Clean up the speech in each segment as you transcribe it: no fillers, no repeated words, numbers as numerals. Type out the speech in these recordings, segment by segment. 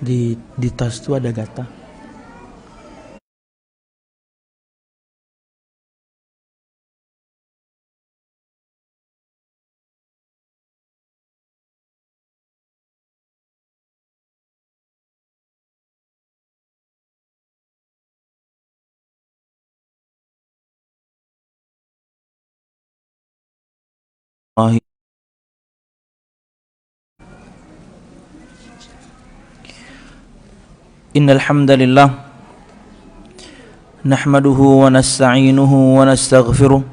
Di tas itu ada gata. Innal hamdalillah nahmaduhu wa nasta'inuhu wa nastaghfiruh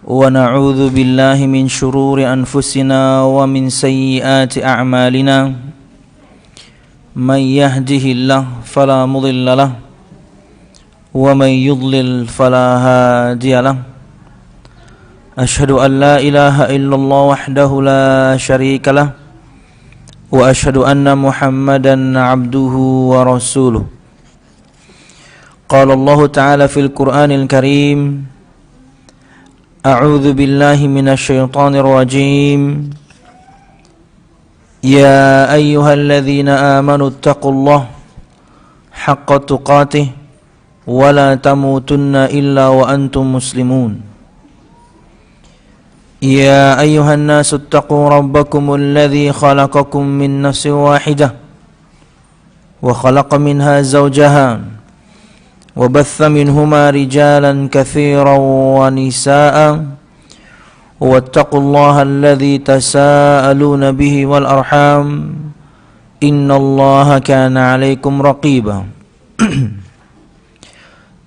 wa na'udzu billahi min shururi anfusina wa min sayyiati a'malina may yahdihillahu fala mudilla lahu wa may yudlil fala hadiya lahu ashhadu an la ilaha illallah wahdahu la syarika lahu wa ashhadu anna Muhammadan abduhu wa rasuluh. Qala Allah Ta'ala fil Qur'anil Karim, a'udzu billahi minasy syaithanir rajim. Ya ayyuhalladzina amanu taqullaha haqqa tuqatih wa la tamutunna illa wa antum muslimun. يا أيها الناس اتقوا ربكم الذي خلقكم من نفس واحدة وخلق منها زوجها وبث منهما رجالا كثيرا ونساء واتقوا الله الذي تساءلون به والأرحام إن الله كان عليكم رقيبا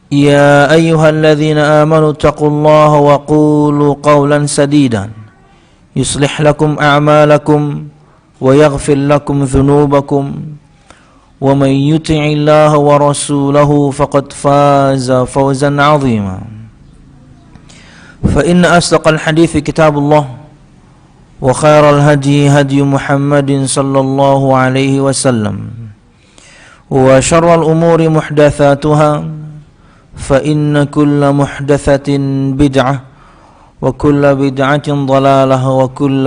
يا أيها الذين آمنوا اتقوا الله وقولوا قولا سديدا يصلح لكم أعمالكم ويغفر لكم ذنوبكم ومن يطع الله ورسوله فقد فاز فوزا عظيما فإن أصدق الحديث كتاب الله وخير الهدي هدي محمد صلى الله عليه وسلم وشر الأمور محدثاتها فإن كل محدثة بدعة وكل بدعة ضلالة وكل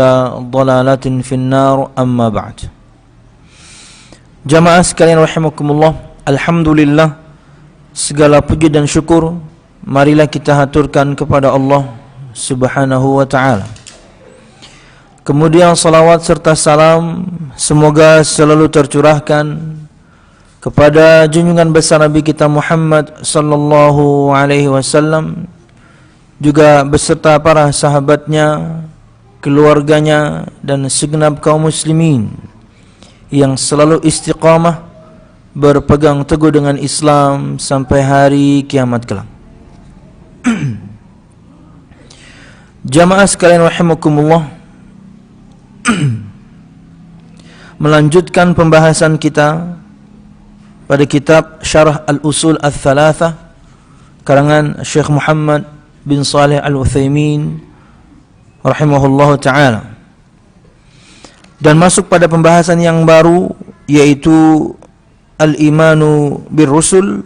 ضلالة في النار أما بعد. Jamaah sekalian rahimakumullah, alhamdulillah, segala puji dan syukur marilah kita haturkan kepada Allah Subhanahu wa ta'ala. Kemudian salawat serta salam semoga selalu tercurahkan kepada junjungan besar Nabi kita Muhammad sallallahu alaihi wasallam, juga beserta para sahabatnya, keluarganya dan segenap kaum muslimin yang selalu istiqamah berpegang teguh dengan Islam sampai hari kiamat kelak. Jamaah sekalian rahimakumullah, melanjutkan pembahasan kita pada kitab Syarah Al-Usul Al-Thalathah karangan Syekh Muhammad bin Salih Al-Utsaimin rahimahullahu ta'ala, dan masuk pada pembahasan yang baru, yaitu Al-Imanu Bir-Rusul,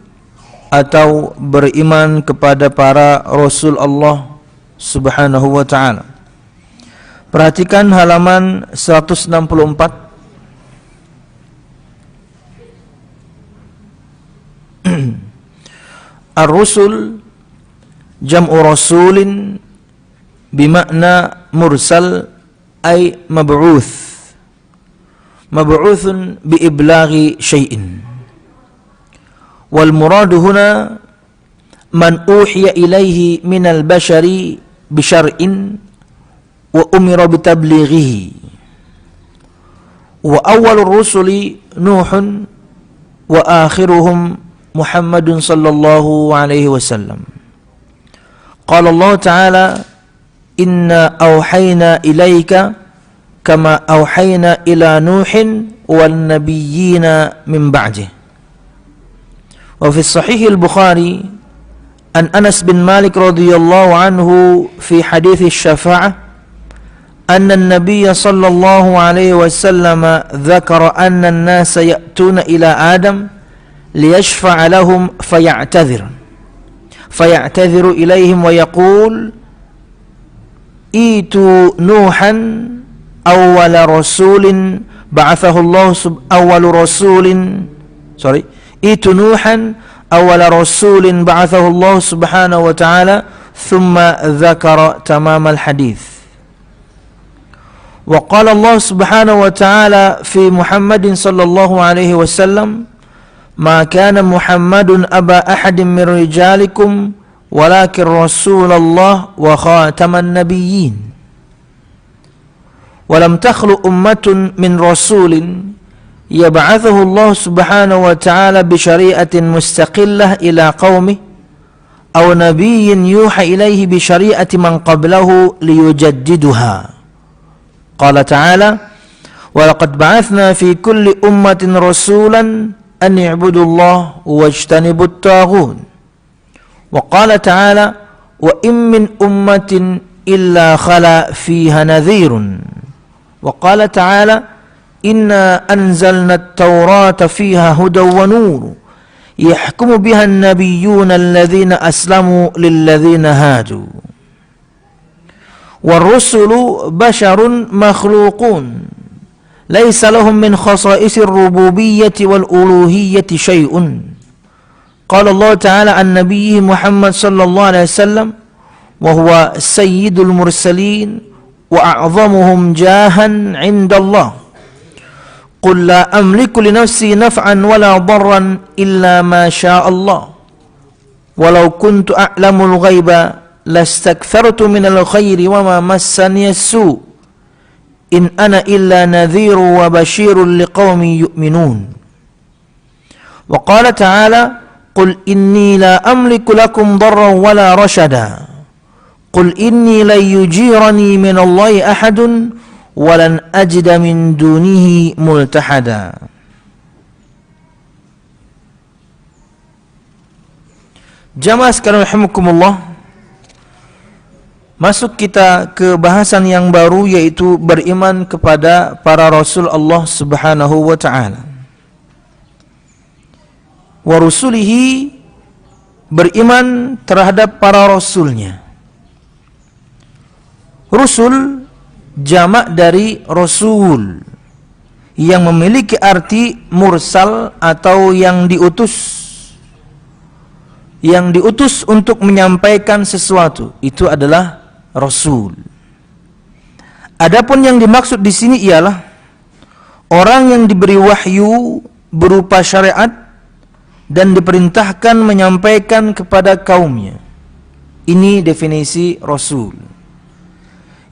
atau beriman kepada para Rasul Allah Subhanahu wa ta'ala. Perhatikan halaman 164. Ar-Rusul jam'u rasulin bimakna mursal ay mab'uth, mab'uthun biiblaghi syai'in, wal muradu huna man uhiya ilaihi minal bashari bisyar'in wa umira bitablighihi, wa awwalur rusuli Nuhun wa akhiruhum Muhammadun sallallahu alaihi wasallam. Qala Allah Ta'ala, inna awhayna ilaika kama awhayna ila Nuhin wal nabiyyina min ba'dih. Wa fi sahih al-Bukhari an Anas bin Malik radhiyallahu anhu fi hadits asy-syafa'ah anna an-nabiy sallallahu alaihi wasallam dzakara anna an-nasa ya'tuna ila Adam liyashfa'a lahum faya'tadhiru ilaihim wa yaqul itu Nuhan awwala rasulin ba'athahu Allah awwalu rasulin itu Nuhan awwala rasulin ba'athahu Allah subhanahu wa ta'ala thumma dzakara tamam al-hadits. Wa qala Allah subhanahu wa ta'ala fi Muhammadin sallallahu alaihi wasallam ma kana Muhammadun aba ahadin min rijalikum walakin Rasulullah wa khataman nabiyyin. Walam takhlu ummatun min rasulin yab'athuhu Allah subhanahu wa ta'ala bi syari'atin mustaqillah ila qaumih aw nabiyyin yuha ilayhi bi syari'ati man qablahu liyujaddiduha. Qala ta'ala wa laqad ba'athna fi kulli ummatin rasulan an i'budu Allah wajtanibut taghut. Wa qala ta'ala wa in min ummatin illa khala fiha nadhirun. Wa qala ta'ala inna anzalna at-taurata fiha hudan wa nur yahkumu biha an-nabiyyuna alladhina aslamu lilladhina hadu. War-rusulu basharun makhluqun laysa lahum min khasa'isir rububiyyati wal uluhiyyati syai'un. Qala Allah Ta'ala an nabiyyi Muhammad sallallahu alaihi wasallam wa huwa sayyidul mursalin wa a'zamuhum jahan 'inda Allah. Qul la amliku li nafsi naf'an wala darran illa ma syaa Allah. Walau kuntu a'lamul ghaiba lastakthartu minal khairi wa ma massani as-su. In ana illa nadhiru wa bashirun liqaumin yu'minun. Wa qala ta'ala qul inni la amliku lakum darran wala rashada. Qul inni lan yujirani min Allahi ahadun walan ajida min dunihi multahada. Jamaah sekalian rahimakumullah, masuk kita ke bahasan yang baru, yaitu beriman kepada para rasul Allah subhanahu wa ta'ala. Wa rusulihi, beriman terhadap para rasulnya. Rusul jamak dari rasul yang memiliki arti mursal atau yang diutus. Yang diutus untuk menyampaikan sesuatu, itu adalah rasul. Adapun yang dimaksud di sini ialah orang yang diberi wahyu berupa syariat dan diperintahkan menyampaikan kepada kaumnya. Ini definisi rasul.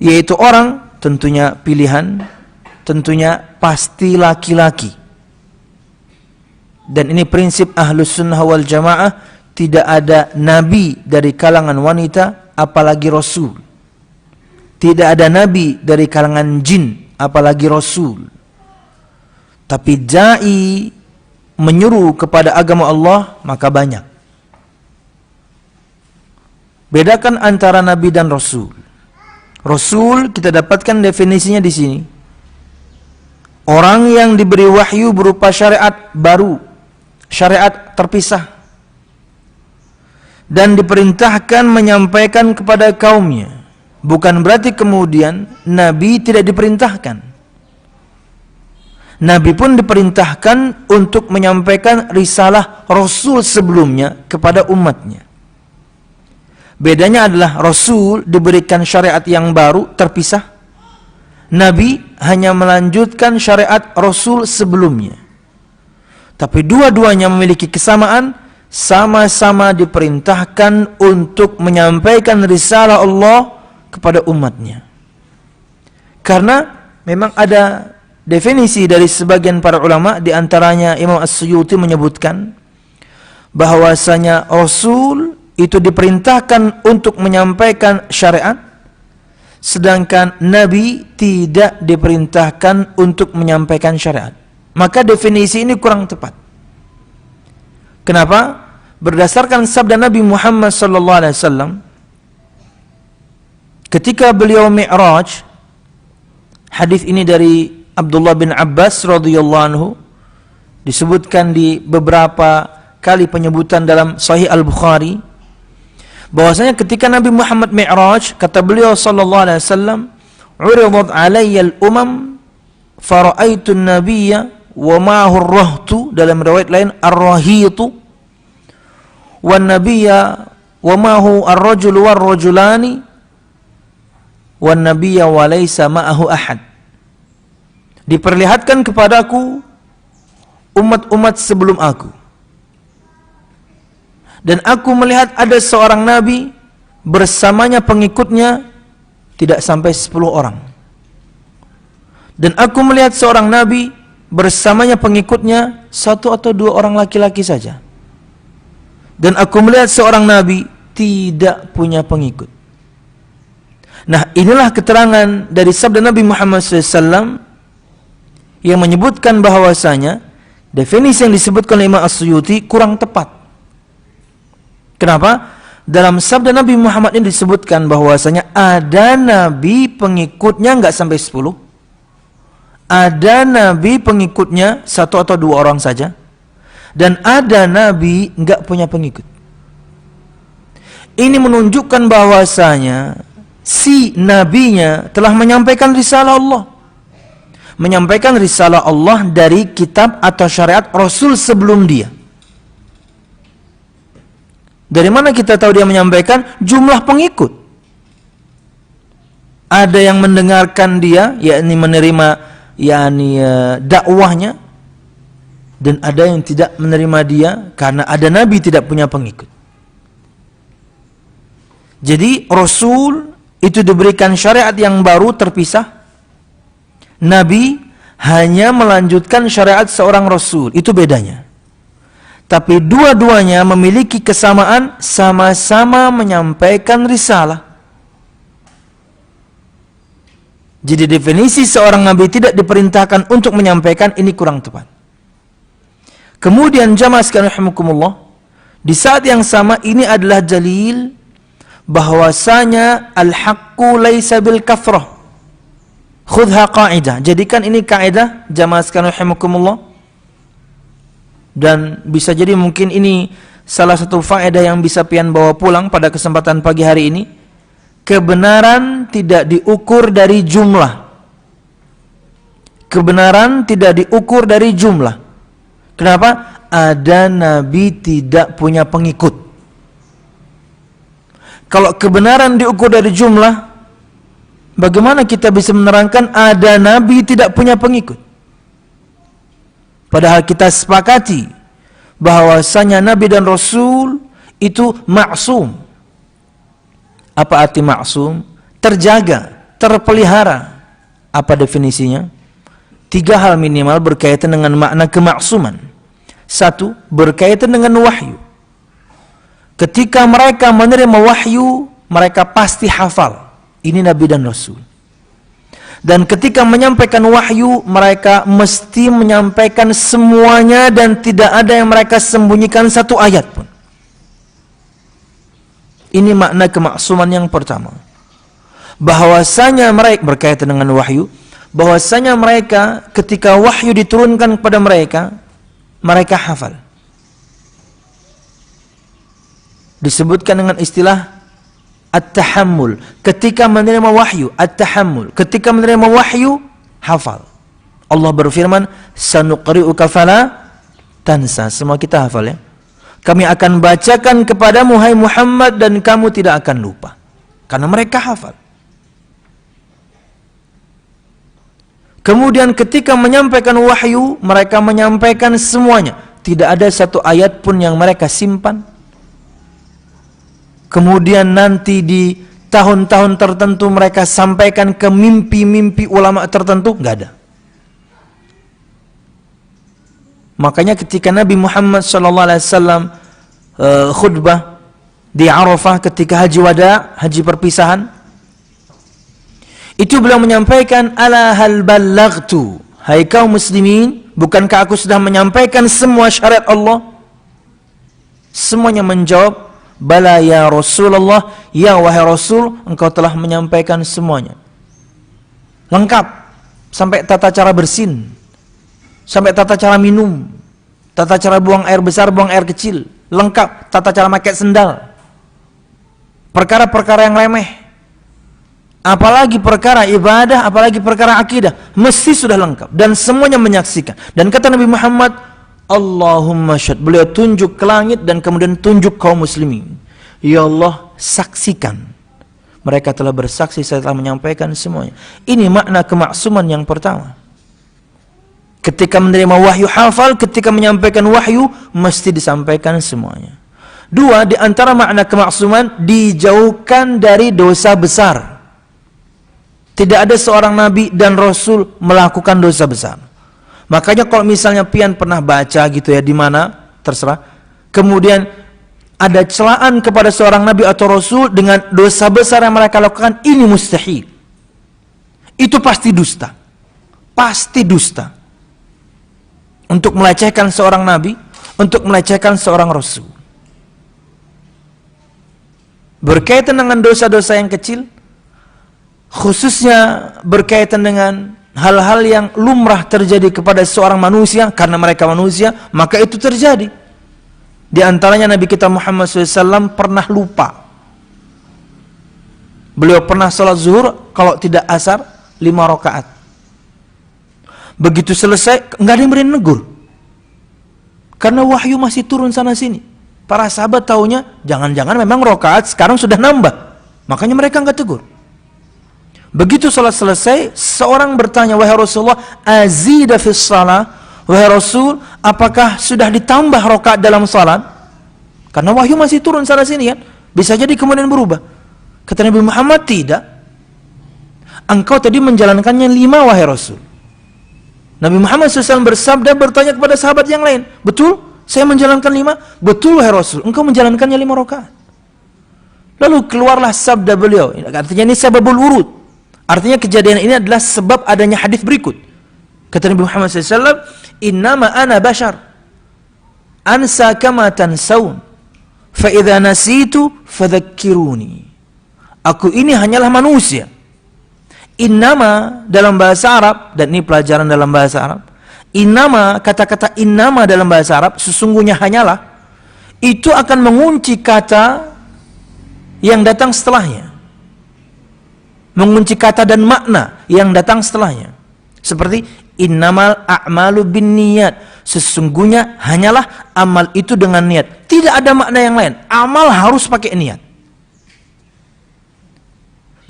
Yaitu orang, tentunya pilihan, tentunya pasti laki-laki. Dan ini prinsip Ahlus Sunnah wal Jamaah, tidak ada nabi dari kalangan wanita apalagi rasul. Tidak ada nabi dari kalangan jin apalagi rasul. Tapi dai menyuruh kepada agama Allah maka banyak. Bedakan antara nabi dan rasul. Rasul kita dapatkan definisinya di sini. Orang yang diberi wahyu berupa syariat baru, syariat terpisah, dan diperintahkan menyampaikan kepada kaumnya. Bukan berarti kemudian Nabi tidak diperintahkan. Nabi pun diperintahkan untuk menyampaikan risalah Rasul sebelumnya kepada umatnya. Bedanya adalah Rasul diberikan syariat yang baru terpisah. Nabi hanya melanjutkan syariat Rasul sebelumnya. Tapi dua-duanya memiliki kesamaan, sama-sama diperintahkan untuk menyampaikan risalah Allah kepada umatnya. Karena memang ada definisi dari sebagian para ulama, di antaranya Imam As-Suyuti menyebutkan bahwasanya Rasul itu diperintahkan untuk menyampaikan syariat, sedangkan Nabi tidak diperintahkan untuk menyampaikan syariat. Maka definisi ini kurang tepat. Kenapa? Berdasarkan sabda Nabi Muhammad SAW ketika beliau Mi'raj, hadis ini dari Abdullah bin Abbas radhiyallahu anhu, disebutkan di beberapa kali penyebutan dalam Sahih Al-Bukhari, bahwasanya ketika Nabi Muhammad Mi'raj, kata beliau sallallahu alaihi wasallam, "Uridat 'alayya al-umam fara'aitun nabiyya wa ma'ahu ar-rahtu, dalam riwayat lain ar-rahitu, wan nabiyya wa ma'ahu ar-rajulu war-rajulani, wan nabiyya wa laysa ma'ahu ahad. Diperlihatkan kepadaku umat-umat sebelum aku, dan aku melihat ada seorang nabi bersamanya pengikutnya tidak sampai 10 orang. Dan aku melihat seorang nabi bersamanya pengikutnya 1 atau 2 orang laki-laki saja. Dan aku melihat seorang nabi tidak punya pengikut. Nah, inilah keterangan dari sabda Nabi Muhammad SAW yang menyebutkan bahwasanya definisi yang disebutkan oleh Imam As-Suyuti kurang tepat. Kenapa? Dalam sabda Nabi Muhammad ini disebutkan bahwasanya ada nabi pengikutnya nggak sampai 10. Ada nabi pengikutnya 1 atau 2 orang saja, dan ada nabi nggak punya pengikut. Ini menunjukkan bahwasanya si nabinya telah menyampaikan risalah Allah, menyampaikan risalah Allah dari kitab atau syariat Rasul sebelum dia. Dari mana kita tahu dia menyampaikan? Jumlah pengikut. Ada yang mendengarkan dia, yakni menerima dakwahnya, dan ada yang tidak menerima dia karena ada nabi tidak punya pengikut. Jadi Rasul itu diberikan syariat yang baru terpisah. Nabi hanya melanjutkan syariat seorang Rasul, itu bedanya. Tapi dua-duanya memiliki kesamaan, sama-sama menyampaikan risalah. Jadi definisi seorang nabi tidak diperintahkan untuk menyampaikan ini kurang tepat. Kemudian jamaah sekalian rahimakumullah, di saat yang sama ini adalah dalil bahwasanya al-haqqu laisa bil kathrah. Khudha qa'idah. Jadikan ini kaidah jamaah sekalian rahimakumullah. Dan bisa jadi mungkin ini salah satu faedah yang bisa pian bawa pulang pada kesempatan pagi hari ini. Kebenaran tidak diukur dari jumlah. Kebenaran tidak diukur dari jumlah. Kenapa? Ada nabi tidak punya pengikut. Kalau kebenaran diukur dari jumlah, bagaimana kita bisa menerangkan ada nabi tidak punya pengikut? Padahal kita sepakati bahwasanya nabi dan rasul itu maksum. Apa arti maksum? Terjaga, terpelihara. Apa definisinya? 3 hal minimal berkaitan dengan makna kemaksuman. 1, berkaitan dengan wahyu. Ketika mereka menerima wahyu, mereka pasti hafal. Ini nabi dan rasul. Dan ketika menyampaikan wahyu, mereka mesti menyampaikan semuanya dan tidak ada yang mereka sembunyikan 1 ayat pun. Ini makna kemaksuman yang pertama. Bahwasanya mereka berkaitan dengan wahyu, bahwasanya mereka ketika wahyu diturunkan kepada mereka, mereka hafal. Disebutkan dengan istilah at-tahammul. Ketika menerima wahyu, at-tahammul. Ketika menerima wahyu, hafal. Allah berfirman, sanuqri'uka fala tansa. Semua kita hafal ya. Kami akan bacakan kepadamu hai Muhammad dan kamu tidak akan lupa. Karena mereka hafal. Kemudian ketika menyampaikan wahyu, mereka menyampaikan semuanya. Tidak ada 1 ayat pun yang mereka simpan. Kemudian nanti di tahun-tahun tertentu mereka sampaikan ke mimpi-mimpi ulama tertentu, nggak ada. Makanya ketika Nabi Muhammad SAW khutbah di Arafah ketika haji wada, haji perpisahan, itu beliau menyampaikan, ala hal ballaghtu, hai kaum muslimin, bukankah aku sudah menyampaikan semua syariat Allah? Semuanya menjawab, bala ya Rasulullah, ya wahai Rasul, engkau telah menyampaikan semuanya. Lengkap, sampai tata cara bersin, sampai tata cara minum, tata cara buang air besar, buang air kecil, lengkap, tata cara pakai sendal. Perkara-perkara yang remeh apalagi perkara ibadah, apalagi perkara akidah, mesti sudah lengkap dan semuanya menyaksikan. Dan kata Nabi Muhammad, Allahumma syad, beliau tunjuk ke langit dan kemudian tunjuk kaum muslimin, ya Allah, saksikan, mereka telah bersaksi saya telah menyampaikan semuanya. Ini makna kemaksuman yang pertama. Ketika menerima wahyu hafal, ketika menyampaikan wahyu mesti disampaikan semuanya. Dua, di antara makna kemaksuman, dijauhkan dari dosa besar. Tidak ada seorang nabi dan rasul melakukan dosa besar. Makanya kalau misalnya pian pernah baca gitu ya, di mana terserah, kemudian ada celaan kepada seorang nabi atau rasul dengan dosa besar yang mereka lakukan, ini mustahil. Itu pasti dusta. Pasti dusta. Untuk melecehkan seorang nabi, untuk melecehkan seorang rasul. Berkaitan dengan dosa-dosa yang kecil, khususnya berkaitan dengan hal-hal yang lumrah terjadi kepada seorang manusia, karena mereka manusia, maka itu terjadi. Di antaranya Nabi kita Muhammad SAW pernah lupa. Beliau pernah sholat zuhur, kalau tidak asar, 5 rakaat. Begitu selesai, nggak ada yang berani negur. Karena wahyu masih turun sana-sini. Para sahabat taunya, jangan-jangan memang rakaat sekarang sudah nambah. Makanya mereka nggak tegur. Begitu salat selesai, seorang bertanya, wahai Rasulullah, azida fis shalah, wahai Rasul, apakah sudah ditambah rakaat dalam salat? Karena wahyu masih turun sana sini kan, bisa jadi kemudian berubah. Kata Nabi Muhammad, tidak. Engkau tadi menjalankannya 5, wahai Rasul. Nabi Muhammad SAW bersabda, bertanya kepada sahabat yang lain, betul? Saya menjalankan 5? Betul, wahai Rasul, engkau menjalankannya 5 rakaat. Lalu keluarlah sabda beliau, artinya ini sababul wurud. Artinya kejadian ini adalah sebab adanya hadis berikut. Kata Nabi Muhammad SAW, innama ana bashar, ansa kama tansaun, fa idza nasitu fadzakkiruni. Aku ini hanyalah manusia. Innama dalam bahasa Arab, dan ini pelajaran dalam bahasa Arab, innama, kata-kata innama dalam bahasa Arab, sesungguhnya hanyalah, itu akan mengunci kata yang datang setelahnya. Mengunci kata dan makna yang datang setelahnya. Seperti innamal a'malu binniyat, sesungguhnya hanyalah amal itu dengan niat. Tidak ada makna yang lain. Amal harus pakai niat.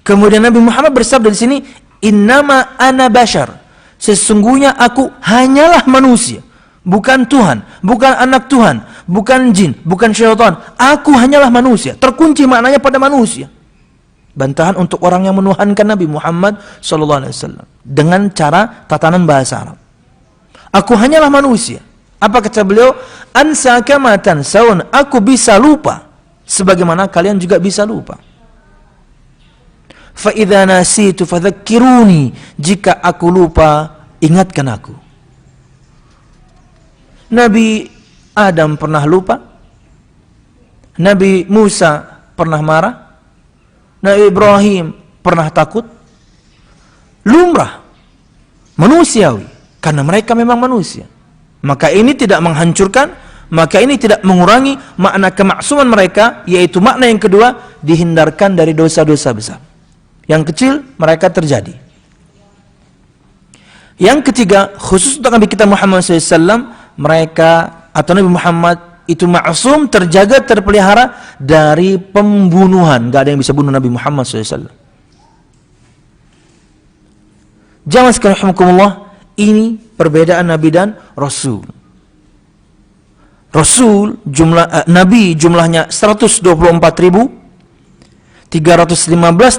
Kemudian Nabi Muhammad bersabda di sini, innama ana bashar, sesungguhnya aku hanyalah manusia, bukan Tuhan, bukan anak Tuhan, bukan jin, bukan syaitan. Aku hanyalah manusia. Terkunci maknanya pada manusia. Bantahan untuk orang yang menuhankan Nabi Muhammad SAW dengan cara tatanan bahasa Arab. Aku hanyalah manusia. Apa kata beliau? Ansa kama tansaun, aku bisa lupa sebagaimana kalian juga bisa lupa. Fa idza nasitu fadzakkiruni, jika aku lupa, ingatkan aku. Nabi Adam pernah lupa, Nabi Musa pernah marah, Nabi Ibrahim pernah takut. Lumrah, manusiawi, karena mereka memang manusia. Maka ini tidak menghancurkan, maka ini tidak mengurangi makna kemaksuman mereka, yaitu makna yang kedua, dihindarkan dari dosa-dosa besar. Yang kecil mereka terjadi. Yang ketiga, khusus untuk Nabi kita Muhammad SAW, mereka atau Nabi Muhammad itu ma'asum, terjaga, terpelihara dari pembunuhan. Gak ada yang bisa bunuh Nabi Muhammad SAW. Jamaah sekalian rahimakumullah, ini perbedaan Nabi dan Rasul. Rasul Nabi jumlahnya 124.315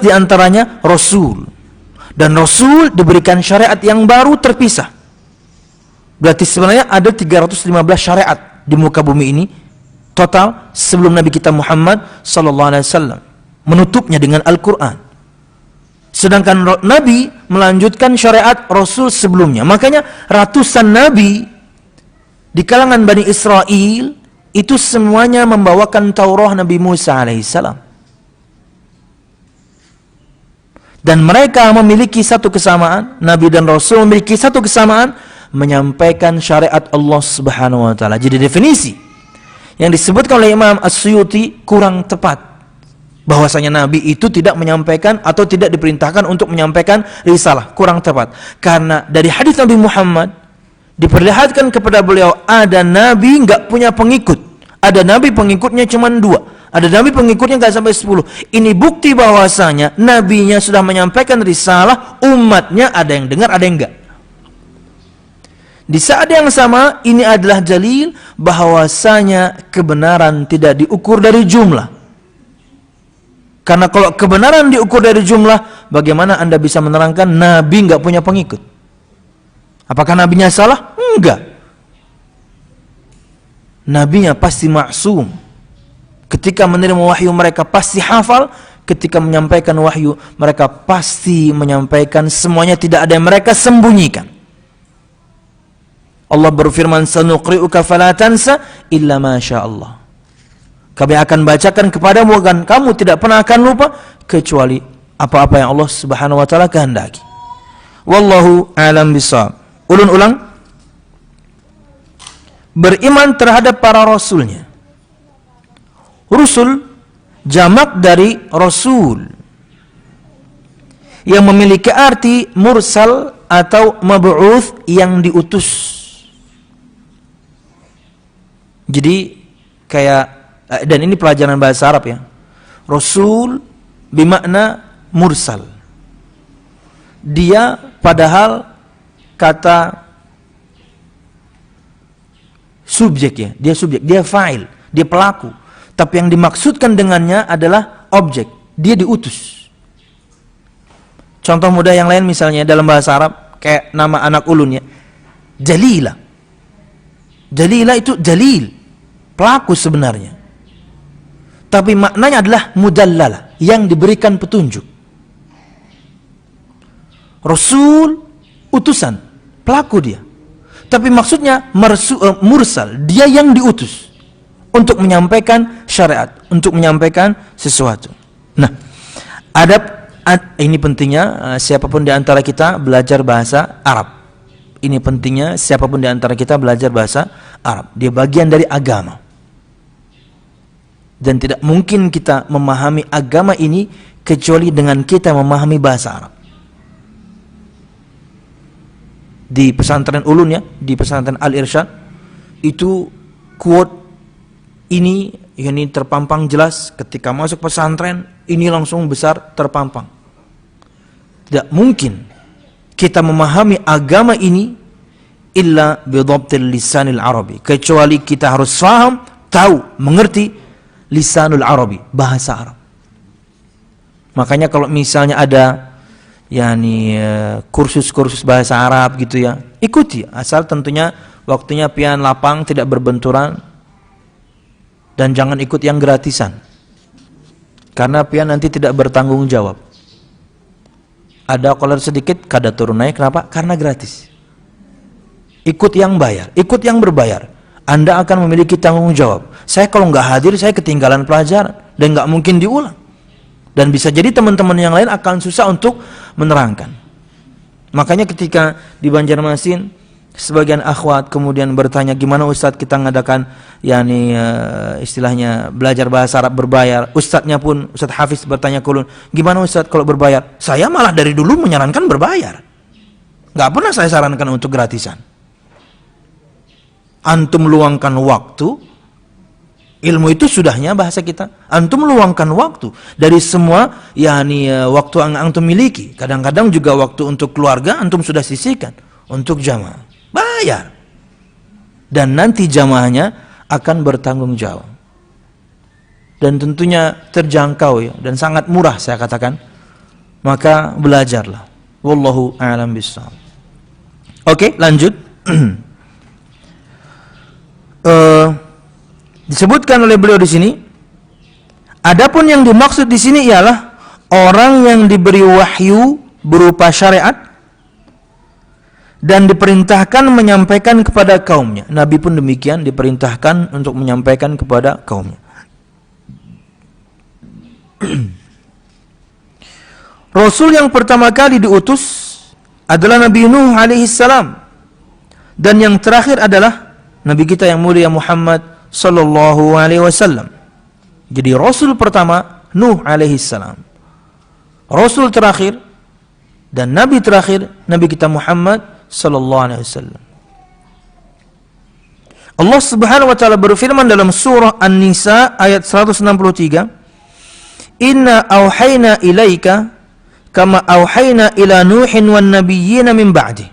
diantaranya Rasul, dan Rasul diberikan syariat yang baru terpisah. Berarti sebenarnya ada 315 syariat di muka bumi ini total sebelum Nabi kita Muhammad SAW, menutupnya dengan Al-Quran. Sedangkan Nabi melanjutkan syariat Rasul sebelumnya. Makanya ratusan Nabi di kalangan Bani Israel itu semuanya membawakan Taurat Nabi Musa alaihissalam. Dan mereka memiliki satu kesamaan, Nabi dan Rasul memiliki satu kesamaan, menyampaikan syariat Allah Subhanahu wa taala. Jadi definisi yang disebutkan oleh Imam As-Suyuti kurang tepat. bahwasanya Nabi itu tidak menyampaikan atau tidak diperintahkan untuk menyampaikan risalah, kurang tepat. Karena dari hadis Nabi Muhammad diperlihatkan kepada beliau ada Nabi nggak punya pengikut, ada Nabi pengikutnya cuma 2, ada Nabi pengikutnya nggak sampai 10. Ini bukti bahwasanya Nabinya sudah menyampaikan risalah, umatnya ada yang dengar, ada yang enggak. Di saat yang sama, ini adalah dalil bahwasanya kebenaran tidak diukur dari jumlah. Karena kalau kebenaran diukur dari jumlah, bagaimana Anda bisa menerangkan Nabi nggak punya pengikut? Apakah Nabinya salah? Enggak. Nabinya pasti maksum. Ketika menerima wahyu mereka pasti hafal. Ketika menyampaikan wahyu mereka pasti menyampaikan semuanya, tidak ada yang mereka sembunyikan. Allah berfirman, sanuqri'uka fala tansa illa ma sya Allah. Kami akan bacakan kepadamu dan kamu tidak pernah akan lupa kecuali apa-apa yang Allah Subhanahu wa taala kehendaki. Wallahu a'lam bishawab. Ulun ulang. Beriman terhadap para rasulnya. Rusul jamak dari rasul yang memiliki arti mursal atau mab'uts, yang diutus. Jadi kayak, dan ini pelajaran bahasa Arab ya, Rasul bermakna mursal. Dia padahal kata subjek ya, dia subjek, dia fa'il, dia pelaku. Tapi yang dimaksudkan dengannya adalah objek, dia diutus. Contoh mudah yang lain misalnya dalam bahasa Arab, kayak nama anak ulun ya, Jalila. Jalila itu jalil, pelaku sebenarnya. Tapi maknanya adalah mudallala, yang diberikan petunjuk. Rasul, utusan, pelaku dia. Tapi maksudnya mursal, dia yang diutus untuk menyampaikan syariat, untuk menyampaikan sesuatu. Nah, ini pentingnya siapapun di antara kita belajar bahasa Arab. Ini pentingnya siapapun di antara kita belajar bahasa Arab. Dia bagian dari agama. Dan tidak mungkin kita memahami agama ini kecuali dengan kita memahami bahasa Arab. Di pesantren ulun ya, di pesantren Al-Irsyad, itu quote ini terpampang jelas ketika masuk pesantren, ini langsung besar terpampang. Tidak mungkin kita memahami agama ini illa bidhabtil lisanil arabi, kecuali kita harus paham, tahu, mengerti lisanul arabi, bahasa Arab. Makanya kalau misalnya ada kursus-kursus bahasa Arab gitu ya, ikuti, asal tentunya waktunya pian lapang, tidak berbenturan, dan jangan ikut yang gratisan, karena pian nanti tidak bertanggung jawab. Ada kolar sedikit, kada turun naik, kenapa? Karena gratis. Ikut yang bayar, ikut yang berbayar, Anda akan memiliki tanggung jawab. Saya kalau nggak hadir, saya ketinggalan pelajaran dan nggak mungkin diulang. Dan bisa jadi teman-teman yang lain akan susah untuk menerangkan. Makanya ketika di Banjarmasin, sebagian akhwat kemudian bertanya, gimana Ustadz kita ngadakan istilahnya belajar bahasa Arab berbayar. Ustadznya pun, Ustadz Hafiz bertanya ke ulun, gimana Ustadz kalau berbayar? Saya malah dari dulu menyarankan berbayar. Nggak pernah saya sarankan untuk gratisan. Antum luangkan waktu, ilmu itu sudahnya bahasa kita. Antum luangkan waktu dari semua waktu yang antum miliki. Kadang-kadang juga waktu untuk keluarga antum sudah sisihkan untuk jamaah. Bayar. Dan nanti jamaahnya akan bertanggung jawab. Dan tentunya terjangkau ya, dan sangat murah saya katakan. Maka belajarlah. Wallahu a'lam bishawab. Oke, lanjut. Disebutkan oleh beliau di sini, adapun yang dimaksud di sini ialah orang yang diberi wahyu berupa syariat dan diperintahkan menyampaikan kepada kaumnya. Nabi pun demikian, diperintahkan untuk menyampaikan kepada kaumnya. Rasul yang pertama kali diutus adalah Nabi Nuh alaihi salam, dan yang terakhir adalah Nabi kita yang mulia Muhammad sallallahu alaihi wasallam. Jadi Rasul pertama Nuh alaihi salam. Rasul terakhir dan nabi terakhir, Nabi kita Muhammad sallallahu alaihi wasallam. Allah Subhanahu wa taala berfirman dalam surah An-Nisa ayat 163, "Inna auhayna ilaika kama auhayna ila Nuhin wan nabiyyina min ba'di."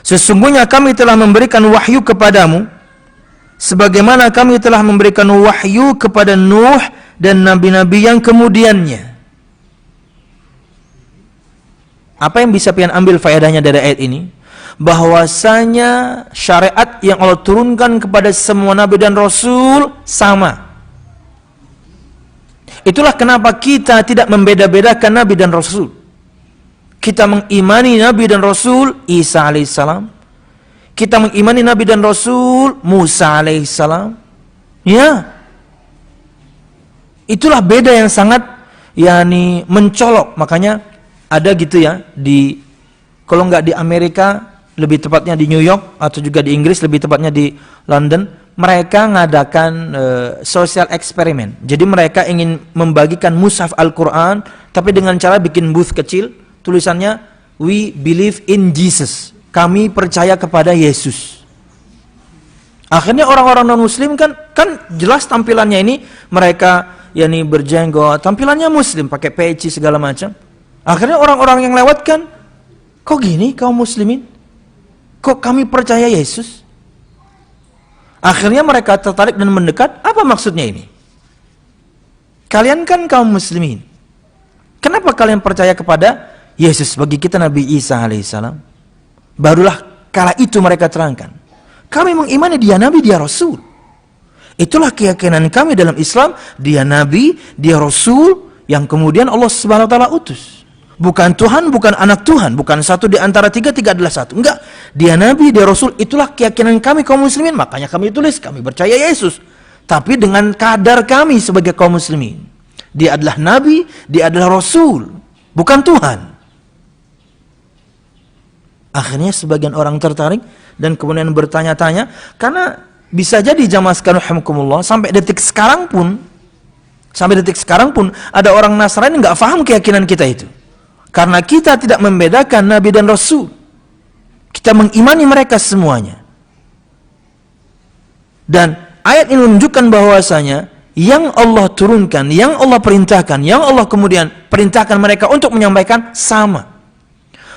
Sesungguhnya kami telah memberikan wahyu kepadamu sebagaimana kami telah memberikan wahyu kepada Nuh dan nabi-nabi yang kemudiannya. Apa yang bisa pian ambil faedahnya dari ayat ini? Bahwasanya syariat yang Allah turunkan kepada semua nabi dan rasul sama. Itulah kenapa kita tidak membeda-bedakan nabi dan rasul. Kita mengimani nabi dan rasul Isa alaihissalam. Kita mengimani nabi dan rasul Musa alaihissalam. Ya. Itulah beda yang sangat mencolok. Makanya ada gitu ya di, kalau nggak di Amerika, lebih tepatnya di New York, atau juga di Inggris, lebih tepatnya di London, mereka ngadakan social eksperimen. Jadi mereka ingin membagikan mushaf Al-Quran, tapi dengan cara bikin booth kecil, tulisannya "We believe in Jesus", kami percaya kepada Yesus. Akhirnya orang-orang non-muslim kan jelas tampilannya ini, mereka berjenggot, tampilannya muslim, pakai peci segala macam. Akhirnya orang-orang yang lewat kan, kok gini kaum muslimin? Kok kami percaya Yesus? Akhirnya mereka tertarik dan mendekat. Apa maksudnya ini? Kalian kan kaum muslimin, kenapa kalian percaya kepada Yesus? Bagi kita Nabi Isa alaihissalam. Barulah kala itu mereka terangkan, kami mengimani dia nabi, dia rasul. Itulah keyakinan kami dalam Islam. Dia nabi, dia rasul, yang kemudian Allah Subhanahu wa taala utus. Bukan Tuhan, bukan anak Tuhan, bukan satu di antara tiga adalah satu. Enggak, dia nabi, dia rasul. Itulah keyakinan kami kaum muslimin. Makanya kami tulis, kami percaya Yesus. Tapi dengan kadar kami sebagai kaum muslimin. Dia adalah nabi, dia adalah rasul, bukan Tuhan. Akhirnya sebagian orang tertarik dan kemudian bertanya-tanya, karena bisa jadi jamaah sekalian rahimakumullah, sampai detik sekarang pun ada orang Nasrani nggak paham keyakinan kita itu. Karena kita tidak membedakan nabi dan rasul. Kita mengimani mereka semuanya. Dan ayat ini menunjukkan bahwasanya yang Allah turunkan, yang Allah perintahkan, yang Allah kemudian perintahkan mereka untuk menyampaikan sama.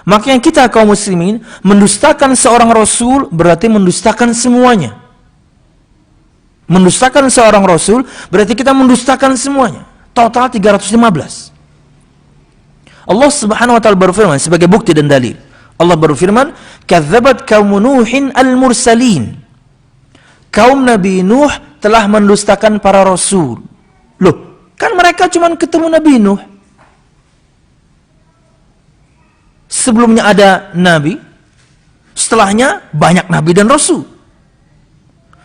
Makanya kita kaum muslimin mendustakan seorang rasul berarti mendustakan semuanya. Mendustakan seorang rasul berarti kita mendustakan semuanya. Total 315. Allah Subhanahu wa taala berfirman sebagai bukti dan dalil. Allah berfirman, "Kadzabat qaum Nuhin al-mursalin." Kaum Nabi Nuh telah mendustakan para rasul. Loh, kan mereka cuma ketemu Nabi Nuh. Sebelumnya ada nabi, setelahnya banyak nabi dan rasul.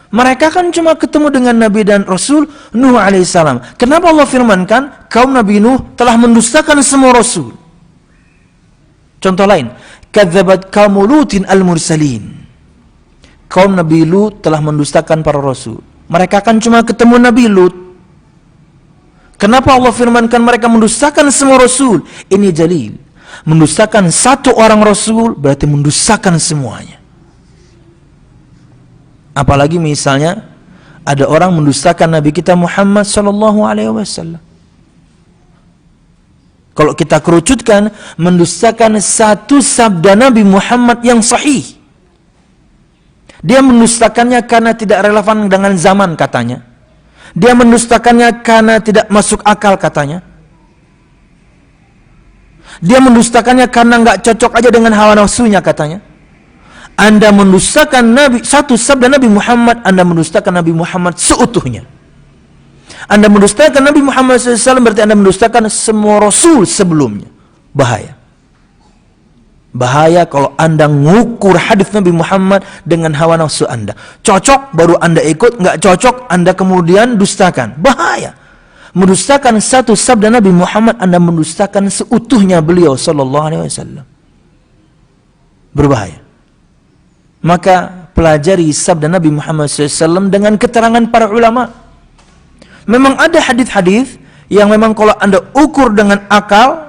Mereka kan cuma ketemu dengan nabi dan rasul Nuh alaihissalam. Kenapa Allah firmankan kaum Nabi Nuh telah mendustakan semua rasul? Contoh lain, kadzabat qaum Lutin al-mursalin. Kaum Nabi Lut telah mendustakan para rasul. Mereka kan cuma ketemu Nabi Lut. Kenapa Allah firmankan mereka mendustakan semua rasul? Ini dalil. Mendustakan satu orang rasul berarti mendustakan semuanya. Apalagi misalnya ada orang mendustakan Nabi kita Muhammad sallallahu alaihi wasallam. Kalau kita kerucutkan, mendustakan satu sabda Nabi Muhammad yang sahih. Dia mendustakannya karena tidak relevan dengan zaman katanya. Dia mendustakannya karena tidak masuk akal katanya. Dia mendustakannya karena nggak cocok aja dengan hawa nafsunya katanya. Anda mendustakan Nabi, satu sabda Nabi Muhammad, Anda mendustakan Nabi Muhammad seutuhnya. Anda mendustakan Nabi Muhammad SAW berarti Anda mendustakan semua Rasul sebelumnya. Bahaya. Bahaya kalau Anda ngukur hadis Nabi Muhammad dengan hawa nafsu Anda. Cocok baru Anda ikut, nggak cocok Anda kemudian dustakan. Bahaya. Mendustakan satu sabda Nabi Muhammad, Anda mendustakan seutuhnya beliau sallallahu alaihi wasallam. Berbahaya. Maka pelajari sabda Nabi Muhammad SAW dengan keterangan para ulama. Memang ada hadis-hadis yang memang kalau Anda ukur dengan akal,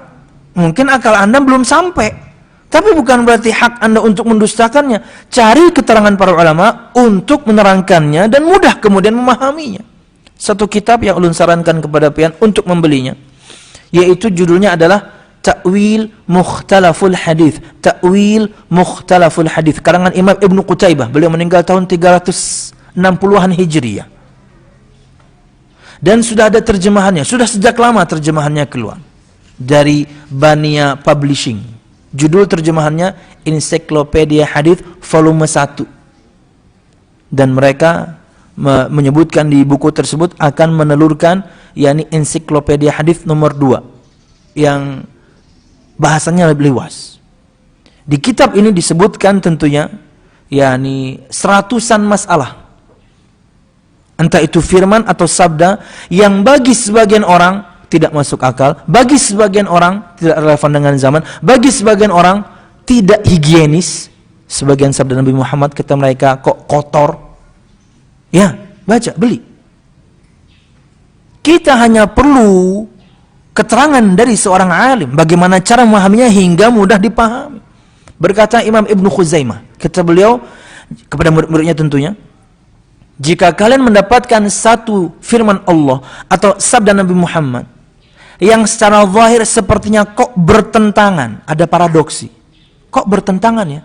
mungkin akal Anda belum sampai. Tapi bukan berarti hak Anda untuk mendustakannya. Cari keterangan para ulama untuk menerangkannya dan mudah kemudian memahaminya. Satu kitab yang ulun sarankan kepada pian untuk membelinya, yaitu judulnya adalah Ta'wil Mukhtalaful Hadith. Ta'wil Mukhtalaful Hadith, karangan Imam Ibnu Qutaibah. Beliau meninggal tahun 360-an Hijriyah. Dan sudah ada terjemahannya, sudah sejak lama terjemahannya keluar dari Bania Publishing. Judul terjemahannya Ensiklopedia Hadith volume 1. Dan mereka menyebutkan di buku tersebut akan menelurkan yakni Ensiklopedia Hadith nomor 2 yang bahasanya lebih luas. Di kitab ini disebutkan tentunya yakni seratusan masalah, entah itu firman atau sabda yang bagi sebagian orang tidak masuk akal, bagi sebagian orang tidak relevan dengan zaman, bagi sebagian orang tidak higienis. Sebagian sabda Nabi Muhammad kata mereka kok kotor. Ya, baca, beli. Kita hanya perlu keterangan dari seorang alim bagaimana cara memahaminya hingga mudah dipahami. Berkata Imam Ibnu Khuzaimah, kata beliau kepada murid-muridnya tentunya, jika kalian mendapatkan satu firman Allah atau sabda Nabi Muhammad yang secara zahir sepertinya kok bertentangan, ada paradoksi. Kok bertentangan ya?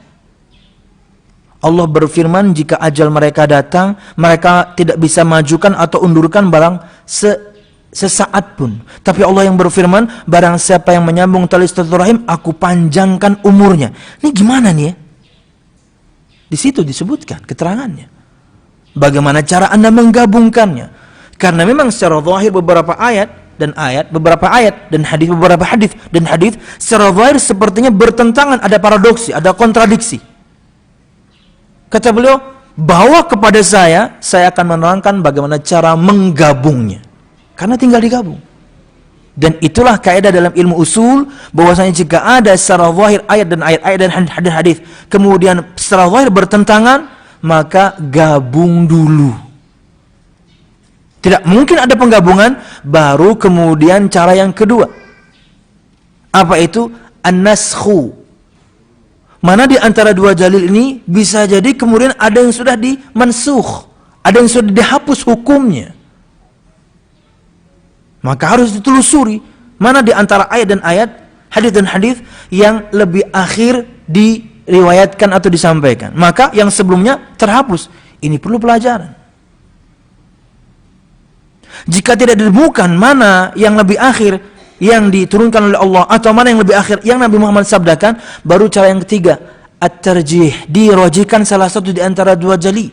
Allah berfirman jika ajal mereka datang, mereka tidak bisa majukan atau undurkan barang sesaat pun. Tapi Allah yang berfirman, barang siapa yang menyambung tali silaturahim, aku panjangkan umurnya. Ini gimana nih ya? Di situ disebutkan keterangannya. Bagaimana cara Anda menggabungkannya? Karena memang secara zahir beberapa ayat dan beberapa hadis secara zahir sepertinya bertentangan, ada paradoksi, ada kontradiksi. Kata beliau, bawa kepada saya akan menerangkan bagaimana cara menggabungnya. Karena tinggal digabung. Dan itulah kaidah dalam ilmu usul, bahwasanya jika ada secara zahir ayat dan hadis kemudian secara zahir bertentangan, maka gabung dulu. Tidak mungkin ada penggabungan baru kemudian cara yang kedua. Apa itu? An-naskhu. Mana di antara dua dalil ini bisa jadi kemudian ada yang sudah dimansukh, ada yang sudah dihapus hukumnya. Maka harus ditelusuri mana di antara ayat dan hadis yang lebih akhir diriwayatkan atau disampaikan. Maka yang sebelumnya terhapus. Ini perlu pelajaran. Jika tidak ditemukan mana yang lebih akhir yang diturunkan oleh Allah atau mana yang lebih akhir yang Nabi Muhammad sabdakan, baru cara yang ketiga, at-tarjih, dirajihkan salah satu di antara dua dalil.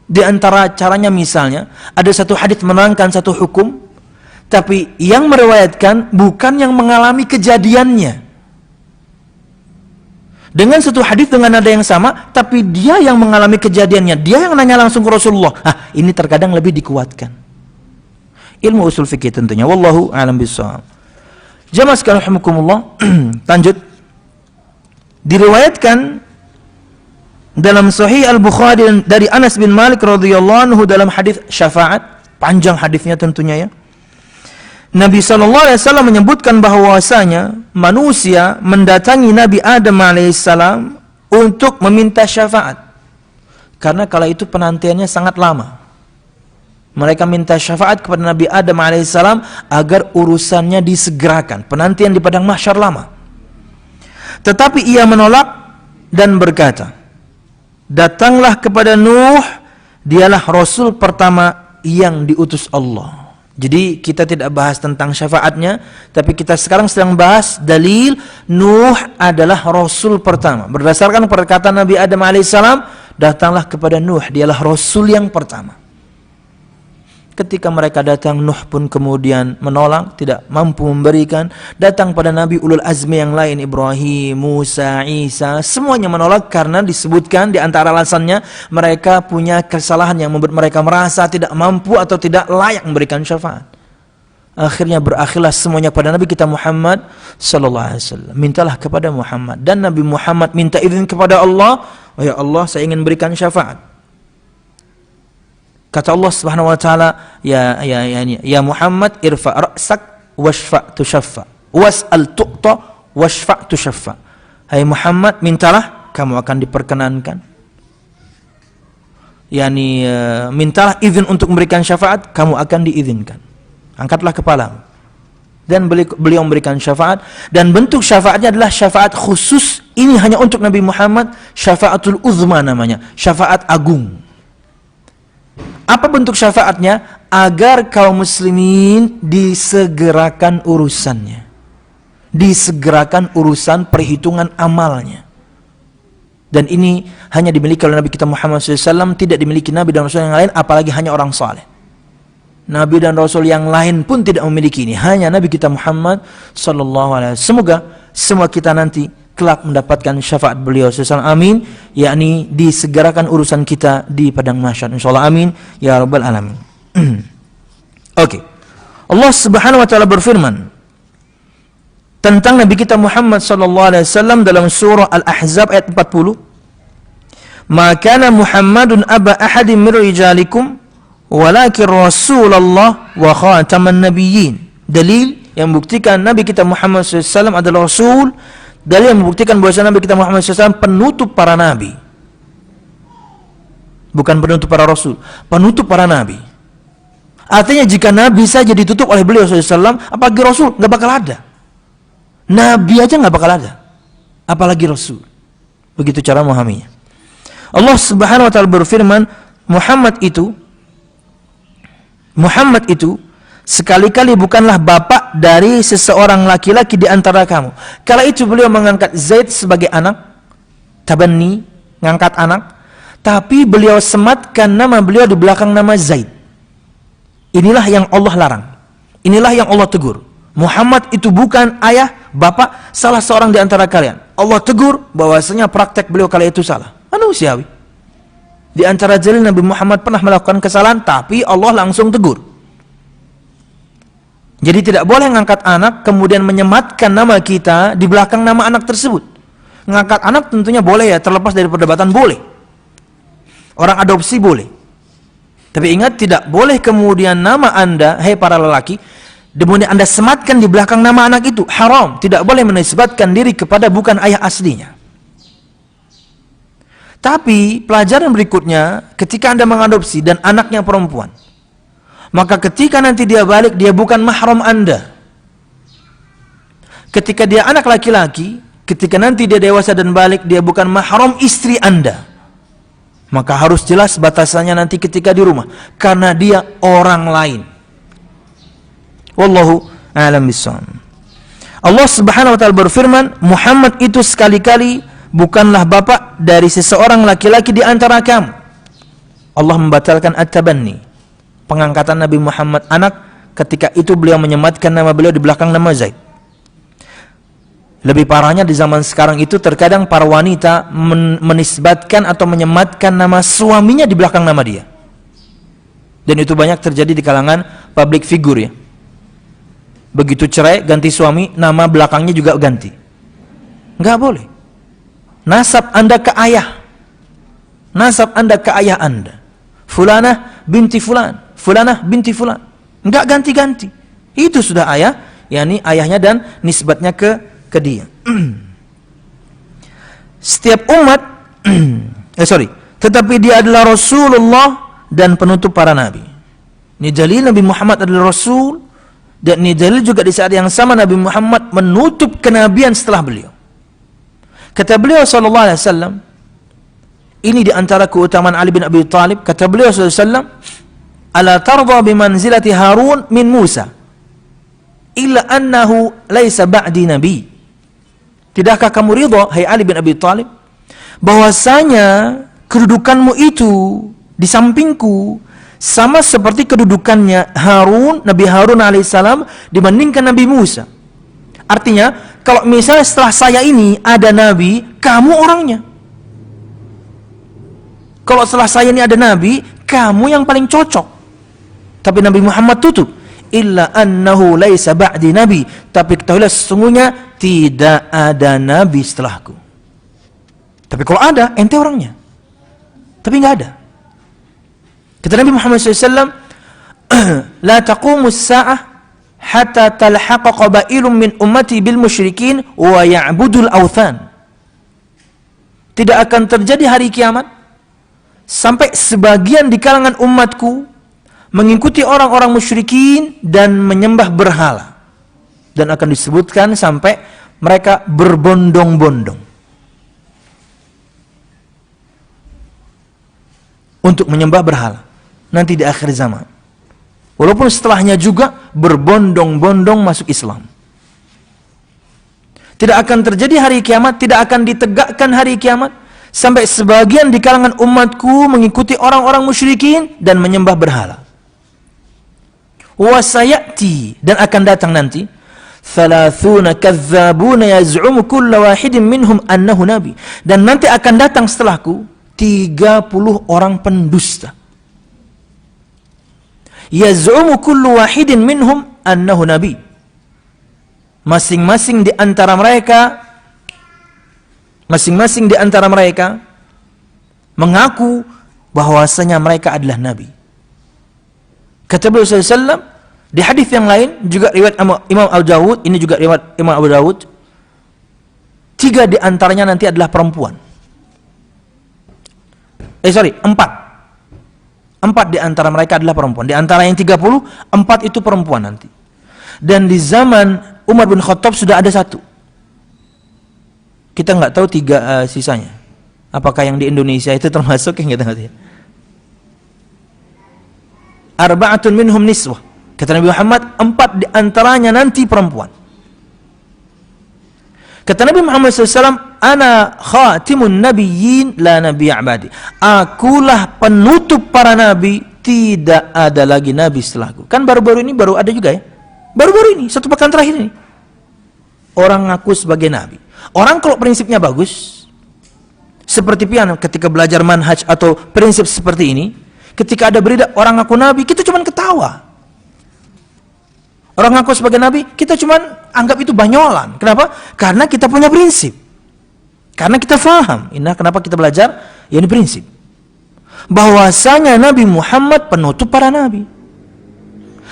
Di antara caranya misalnya, ada satu hadis menerangkan satu hukum, tapi yang meriwayatkan bukan yang mengalami kejadiannya. Dengan satu hadis dengan nada yang sama, tapi dia yang mengalami kejadiannya, dia yang nanya langsung ke Rasulullah. Ini terkadang lebih dikuatkan. Ilmu usul fikih tentunya. Wallahu a'lam bishawab. Jamaah sekalian rahimakumullah, lanjut. Diriwayatkan dalam Sahih Al-Bukhari dari Anas bin Malik radhiyallahu anhu dalam hadis syafaat, panjang hadisnya tentunya ya. Nabi SAW menyebutkan bahwasanya manusia mendatangi Nabi Adam alaihissalam untuk meminta syafaat. Karena kala itu penantiannya sangat lama. Mereka minta syafaat kepada Nabi Adam alaihissalam agar urusannya disegerakan. Penantian di padang mahsyar lama. Tetapi ia menolak dan berkata, datanglah kepada Nuh, dialah Rasul pertama yang diutus Allah. Jadi kita tidak bahas tentang syafaatnya, tapi kita sekarang sedang bahas dalil Nuh adalah Rasul pertama. Berdasarkan perkataan Nabi Adam alaihissalam, datanglah kepada Nuh, dialah Rasul yang pertama. Ketika mereka datang, Nuh pun kemudian menolak, tidak mampu memberikan. Datang pada Nabi Ulul Azmi yang lain, Ibrahim, Musa, Isa, semuanya menolak karena disebutkan di antara alasannya mereka punya kesalahan yang membuat mereka merasa tidak mampu atau tidak layak memberikan syafaat. Akhirnya berakhirlah semuanya pada Nabi kita Muhammad sallallahu alaihi wasallam. Mintalah kepada Muhammad, dan Nabi Muhammad minta izin kepada Allah, "Oh ya Allah, saya ingin berikan syafaat." Kata Allah Subhanahu wa taala, ya Muhammad irfa ra'sak washfa' tushaffa was'al tu'ta washfa' tushaffa. Hai Muhammad, mintalah kamu akan diperkenankan. Mintalah izin untuk memberikan syafaat, kamu akan diizinkan. Angkatlah kepalamu. Dan beliau memberikan syafaat, dan bentuk syafaatnya adalah syafaat khusus. Ini hanya untuk Nabi Muhammad, syafaatul uzma namanya, syafaat agung. Apa bentuk syafaatnya? Agar kaum muslimin disegerakan urusannya, disegerakan urusan perhitungan amalnya. Dan ini hanya dimiliki oleh Nabi kita Muhammad SAW, tidak dimiliki Nabi dan Rasul yang lain, apalagi hanya orang saleh. Nabi dan Rasul yang lain pun tidak memiliki ini, hanya Nabi kita Muhammad SAW. Semoga semua kita nanti kelak mendapatkan syafaat beliau SAW, amin, yakni disegerakan urusan kita di padang mahsyar, insyaallah, amin ya rabbal alamin. Oke. Allah Subhanahu wa taala berfirman tentang Nabi kita Muhammad SAW dalam surah Al-Ahzab ayat 40. Ma kana Muhammadun aba ahadin min rijalikum walakin Rasulullah wa khataman nabiyyin. Dalil yang membuktikan Nabi kita Muhammad SAW adalah Rasul. Dalil yang membuktikan bahwa Nabi kita Muhammad SAW penutup para nabi. Bukan penutup para rasul, penutup para nabi. Artinya jika nabi saja ditutup oleh beliau SAW, apalagi rasul, nggak bakal ada. Nabi aja nggak bakal ada, apalagi Rasul. Begitu cara memahaminya. Allah Subhanahu wa taala berfirman, Muhammad itu sekali-kali bukanlah bapak dari seseorang laki-laki di antara kamu. Kala itu beliau mengangkat Zaid sebagai anak, tabanni, ngangkat anak, tapi beliau sematkan nama beliau di belakang nama Zaid. Inilah yang Allah larang. Inilah yang Allah tegur. Muhammad itu bukan ayah, bapak salah seorang di antara kalian. Allah tegur bahwasanya praktek beliau kala itu salah, manusiawi. Di antara jalil Nabi Muhammad pernah melakukan kesalahan, tapi Allah langsung tegur. Jadi tidak boleh ngangkat anak kemudian menyematkan nama kita di belakang nama anak tersebut. Ngangkat anak tentunya boleh ya, terlepas dari perdebatan boleh. Orang adopsi boleh. Tapi ingat, tidak boleh kemudian nama Anda, hei para lelaki, kemudian Anda sematkan di belakang nama anak itu, haram. Tidak boleh menisbatkan diri kepada bukan ayah aslinya. Tapi pelajaran berikutnya, ketika Anda mengadopsi dan anaknya perempuan, maka ketika nanti dia balik, dia bukan mahram Anda. Ketika dia anak laki-laki, ketika nanti dia dewasa dan balik, dia bukan mahram istri Anda. Maka harus jelas batasannya nanti ketika di rumah, karena dia orang lain. Wallahu a'lam bishawab. Allah Subhanahu wa taala berfirman, Muhammad itu sekali-kali bukanlah bapak dari seseorang laki-laki di antara kamu. Allah membatalkan at-tabanni, pengangkatan Nabi Muhammad anak, ketika itu beliau menyematkan nama beliau di belakang nama Zaid. Lebih parahnya di zaman sekarang itu terkadang para wanita menisbatkan atau menyematkan nama suaminya di belakang nama dia. Dan itu banyak terjadi di kalangan public figure ya. Begitu cerai, ganti suami, nama belakangnya juga ganti. Nggak boleh. Nasab Anda ke ayah. Nasab Anda ke ayah Anda. Fulanah binti fulan, Fulanah binti fulan. Nggak ganti-ganti. Itu sudah ayah, yakni ayahnya dan nisbatnya ke dia. Setiap umat tetapi dia adalah Rasulullah dan penutup para nabi. Ini dalil Nabi Muhammad adalah Rasul, dan ini dalil juga di saat yang sama Nabi Muhammad menutup kenabian setelah beliau. Kata beliau sallallahu alaihi wasallam, ini di antara keutamaan Ali bin Abi Thalib, kata beliau sallallahu alaihi wasallam, ala tarda bimanzilati Harun min Musa illa annahu laisa ba'di nabi. Tidakkah kamu ridha, hai Ali bin Abi Thalib, bahwasanya kedudukanmu itu di sampingku sama seperti kedudukannya Harun, Nabi Harun alaihissalam dibandingkan Nabi Musa. Artinya, kalau misalnya setelah saya ini ada nabi, kamu orangnya. Kalau setelah saya ini ada nabi, kamu yang paling cocok. Tapi Nabi Muhammad tutup, illa annahu laisa ba'di nabi, tapi ketahuilah sesungguhnya tidak ada nabi setelahku. Tapi kalau ada, ente orangnya. Tapi nggak ada. Kata Nabi Muhammad SAW, la taqumus sa'ah hatta talhaqa qabailun min ummati bil musyrikin wa ya'budul awthan. Tidak akan terjadi hari kiamat sampai sebagian di kalangan umatku mengikuti orang-orang musyrikin dan menyembah berhala. Dan akan disebutkan sampai mereka berbondong-bondong untuk menyembah berhala nanti di akhir zaman. Walaupun setelahnya juga berbondong-bondong masuk Islam. Tidak akan terjadi hari kiamat, tidak akan ditegakkan hari kiamat sampai sebagian di kalangan umatku mengikuti orang-orang musyrikin dan menyembah berhala. Wasayati, dan akan datang nanti 30 kadzabuna yaz'umu kullu wahidin minhum annahu nabi. Dan nanti akan datang setelahku 30 orang pendusta. Yaz'umu kullu wahidin minhum annahu nabi. Masing-masing di antara mereka mengaku bahwasanya mereka adalah nabi. Kata beliau sallallahu alaihi wasallam di hadis yang lain, juga riwayat Imam Abu Dawud, ini juga riwayat Imam Abu Dawud, 3 di antaranya nanti adalah perempuan. 4 di antara mereka adalah perempuan. Di antara yang 30, 4 itu perempuan nanti. Dan di zaman Umar bin Khattab sudah ada 1. Kita nggak tahu 3 sisanya. Apakah yang di Indonesia itu termasuk yang kita ngerti? Arba'atun minhum niswah. Kata Nabi Muhammad, 4 di antaranya nanti perempuan. Kata Nabi Muhammad SAW, ana khatimun nabiyyin la nabiyya ba'di. Akulah penutup para nabi, tidak ada lagi nabi setelahku. Kan baru-baru ini baru ada juga ya. Baru-baru ini, 1 pekan terakhir ini. Orang ngaku sebagai nabi. Orang kalau prinsipnya bagus, seperti pian ketika belajar manhaj atau prinsip seperti ini, ketika ada berita orang ngaku nabi, kita cuma ketawa. Orang ngaku sebagai nabi, kita cuma anggap itu banyolan. Kenapa? Karena kita punya prinsip. Karena kita faham. Ini kenapa kita belajar? Ya ini prinsip. Bahwasanya Nabi Muhammad penutup para nabi.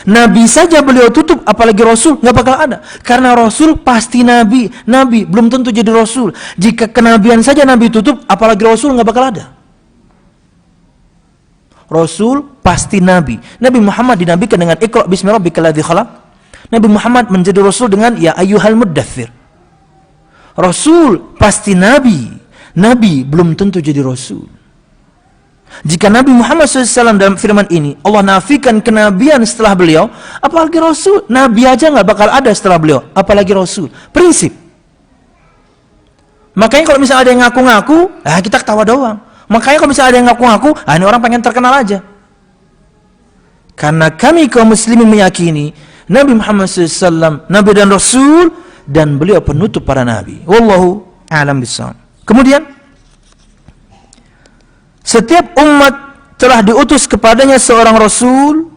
Nabi saja beliau tutup, apalagi Rasul, nggak bakal ada. Karena Rasul pasti nabi. Nabi belum tentu jadi Rasul. Jika kenabian saja Nabi tutup, apalagi Rasul, nggak bakal ada. Rasul pasti nabi. Nabi Muhammad dinabikan dengan Iqra bismi rabbikal ladzi khalaq. Nabi Muhammad menjadi Rasul dengan ya ayyuhal muddathir. Rasul pasti nabi. Nabi belum tentu jadi Rasul. Jika Nabi Muhammad SAW dalam firman ini Allah nafikan kenabian setelah beliau, apalagi Rasul. Nabi aja nggak bakal ada setelah beliau, apalagi Rasul. Prinsip. Makanya kalau misalnya ada yang ngaku-ngaku, kita ketawa doang. Makanya kalau misalnya ada yang ngaku-ngaku, ini orang pengen terkenal aja. Karena kami kaum muslimin meyakini Nabi Muhammad SAW Nabi dan Rasul, dan beliau penutup para nabi. Wallahu a'lam bishawab. Kemudian setiap umat telah diutus kepadanya seorang Rasul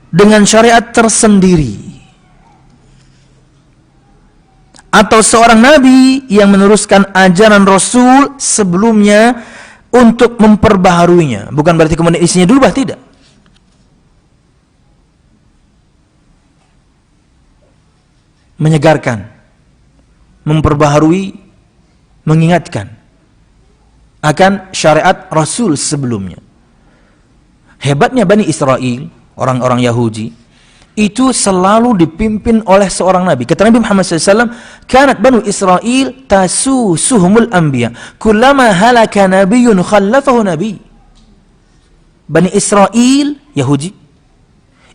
dengan syariat tersendiri, atau seorang nabi yang meneruskan ajaran Rasul sebelumnya untuk memperbaharuinya. Bukan berarti kemudian isinya dirubah, tidak. Menyegarkan, memperbaharui, mengingatkan akan syariat Rasul sebelumnya. Hebatnya Bani Israel, orang-orang Yahudi, itu selalu dipimpin oleh seorang nabi. Kata Nabi Muhammad SAW, kanat Banu Israel tasusuhumul anbiya, kullama halaka nabiyyun khallafahu nabi. Bani Israel, Yahudi,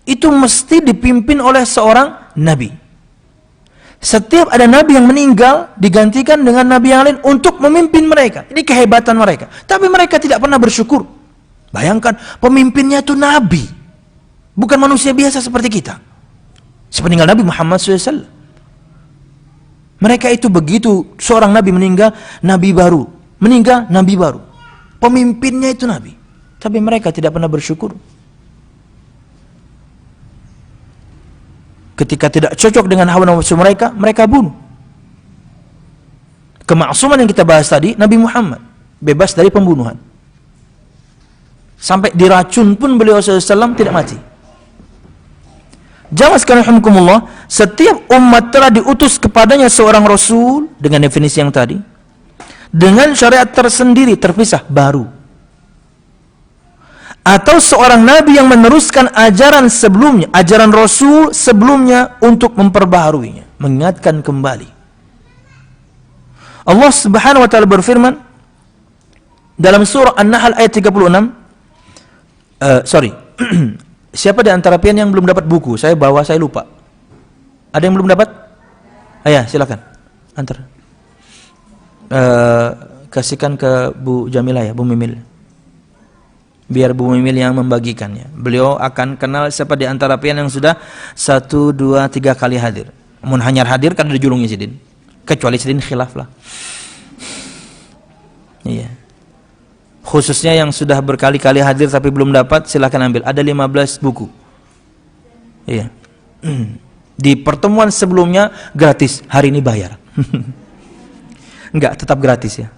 itu mesti dipimpin oleh seorang nabi. Setiap ada nabi yang meninggal, digantikan dengan nabi yang lain untuk memimpin mereka. Ini kehebatan mereka. Tapi mereka tidak pernah bersyukur. Bayangkan, pemimpinnya itu nabi, bukan manusia biasa seperti kita. Sepeninggal Nabi Muhammad SAW. Mereka itu begitu, seorang nabi meninggal, nabi baru. Meninggal, nabi baru. Pemimpinnya itu nabi. Tapi mereka tidak pernah bersyukur. Ketika tidak cocok dengan hawa nafsu mereka, mereka bunuh. Kemaksuman yang kita bahas tadi, Nabi Muhammad bebas dari pembunuhan. Sampai diracun pun beliau SAW tidak mati. Jamaah sekalian rahimakumullah, setiap umat telah diutus kepadanya seorang rasul dengan definisi yang tadi, dengan syariat tersendiri terpisah baru, atau seorang nabi yang meneruskan ajaran sebelumnya, ajaran rasul sebelumnya untuk memperbaharuinya, mengingatkan kembali. Allah Subhanahu wa taala berfirman dalam surah An-Nahl ayat 36. Siapa di antara pian yang belum dapat buku? Saya bawa, saya lupa. Ada yang belum dapat? Ayah, silakan. Antar. Kasihkan ke Bu Jamilah ya, Bu Mimil. Biar Bu Mimil yang membagikannya. Beliau akan kenal siapa di antara pian yang sudah 1, 2, 3 kali hadir. Mun hanya hadir kan dijulungi sidin. Kecuali sidin khilaf lah. Iya. Khususnya yang sudah berkali-kali hadir tapi belum dapat, silakan ambil. Ada 15 buku. Iya. Di pertemuan sebelumnya gratis, hari ini bayar. Enggak, tetap gratis ya.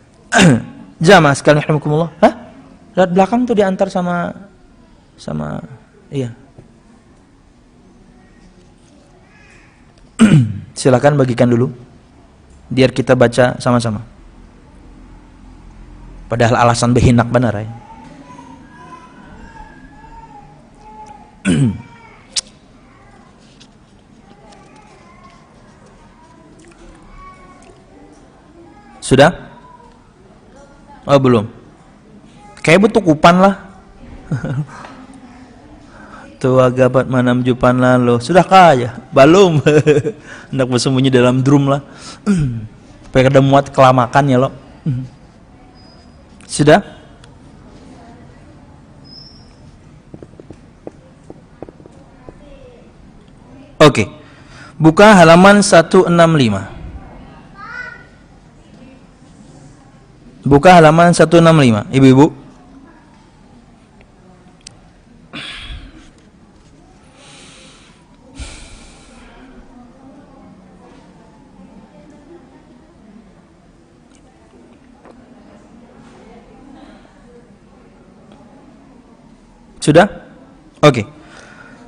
Jamaah sekalian rahimakumullah. Hah? Lihat belakang tuh diantar sama iya. Silakan bagikan dulu. Biar kita baca sama-sama. Padahal alasan behinak benar ya. Sudah? Oh belum. Kayak butuh kupan lah. Tua gabat manam jupan lalu. Sudah kaya? Belum. Hendak bersembunyi dalam drum lah. Supaya kada muat kelamakan ya lo. Sudah? Oke. Buka halaman 165. Buka halaman 165. Ibu-ibu. Sudah? Oke.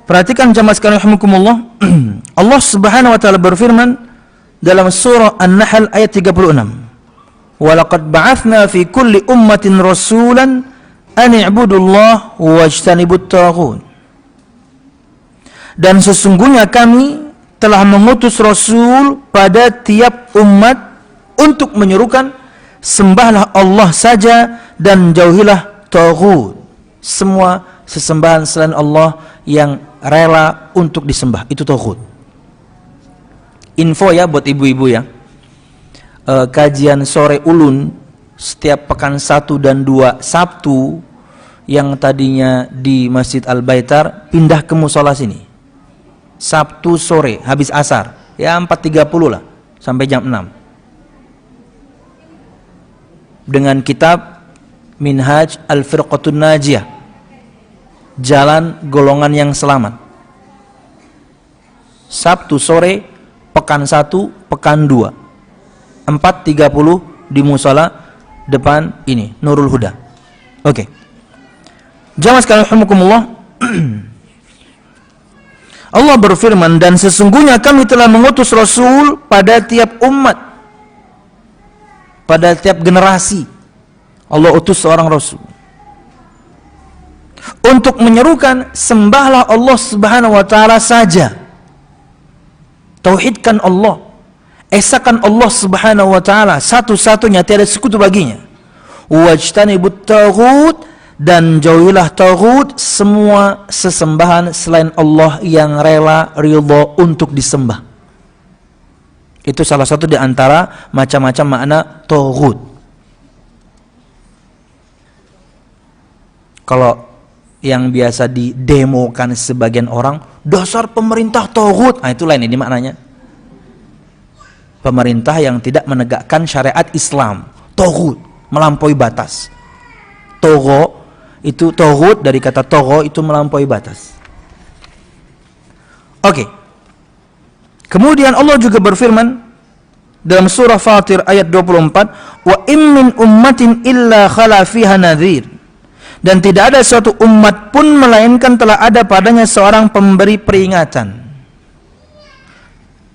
Perhatikan jamaah sekalian rahimakumullah. Allah Subhanahu wa taala berfirman dalam surah An-Nahl ayat 36. Wa laqad ba'atsna fi kulli ummatin rasulan an i'budullaha wajtanibut taghut. Dan sesungguhnya kami telah mengutus rasul pada tiap umat untuk menyerukan sembahlah Allah saja dan jauhilah taghut. Semua sesembahan selain Allah yang rela untuk disembah, itu taghut. Info ya buat ibu-ibu ya. Kajian sore ulun setiap pekan 1 dan 2 Sabtu yang tadinya di Masjid Al-Baitar pindah ke musola sini. Sabtu sore habis asar, ya 4.30 lah sampai jam 6. Dengan kitab Minhaj Al-Firqatun Najiyah, jalan golongan yang selamat. Sabtu sore, pekan 1, pekan 2. 4.30 di musola depan ini, Nurul Huda. Oke. Jamaah sekalian rahimakumullah. Allah berfirman, dan sesungguhnya kami telah mengutus Rasul pada tiap umat, pada tiap generasi. Allah utus seorang Rasul untuk menyerukan sembahlah Allah Subhanahu wa taala saja. Tauhidkan Allah. Esakan Allah Subhanahu wa taala satu-satunya, tiada sekutu baginya. Wajtanibut taghut, dan jauhilah taghut, semua sesembahan selain Allah yang rela ridha untuk disembah. Itu salah satu di antara macam-macam makna taghut. Kalau yang biasa didemokan sebagian orang, dasar pemerintah taghut, nah itu lain ini maknanya. Pemerintah yang tidak menegakkan syariat Islam, taghut, melampaui batas. Togho itu taghut, dari kata togho itu melampaui batas. Oke. Kemudian Allah juga berfirman dalam surah Fatir ayat 24, wa in min ummatin illa khala fiha nadhir. dan tidak ada suatu umat pun melainkan telah ada padanya seorang pemberi peringatan.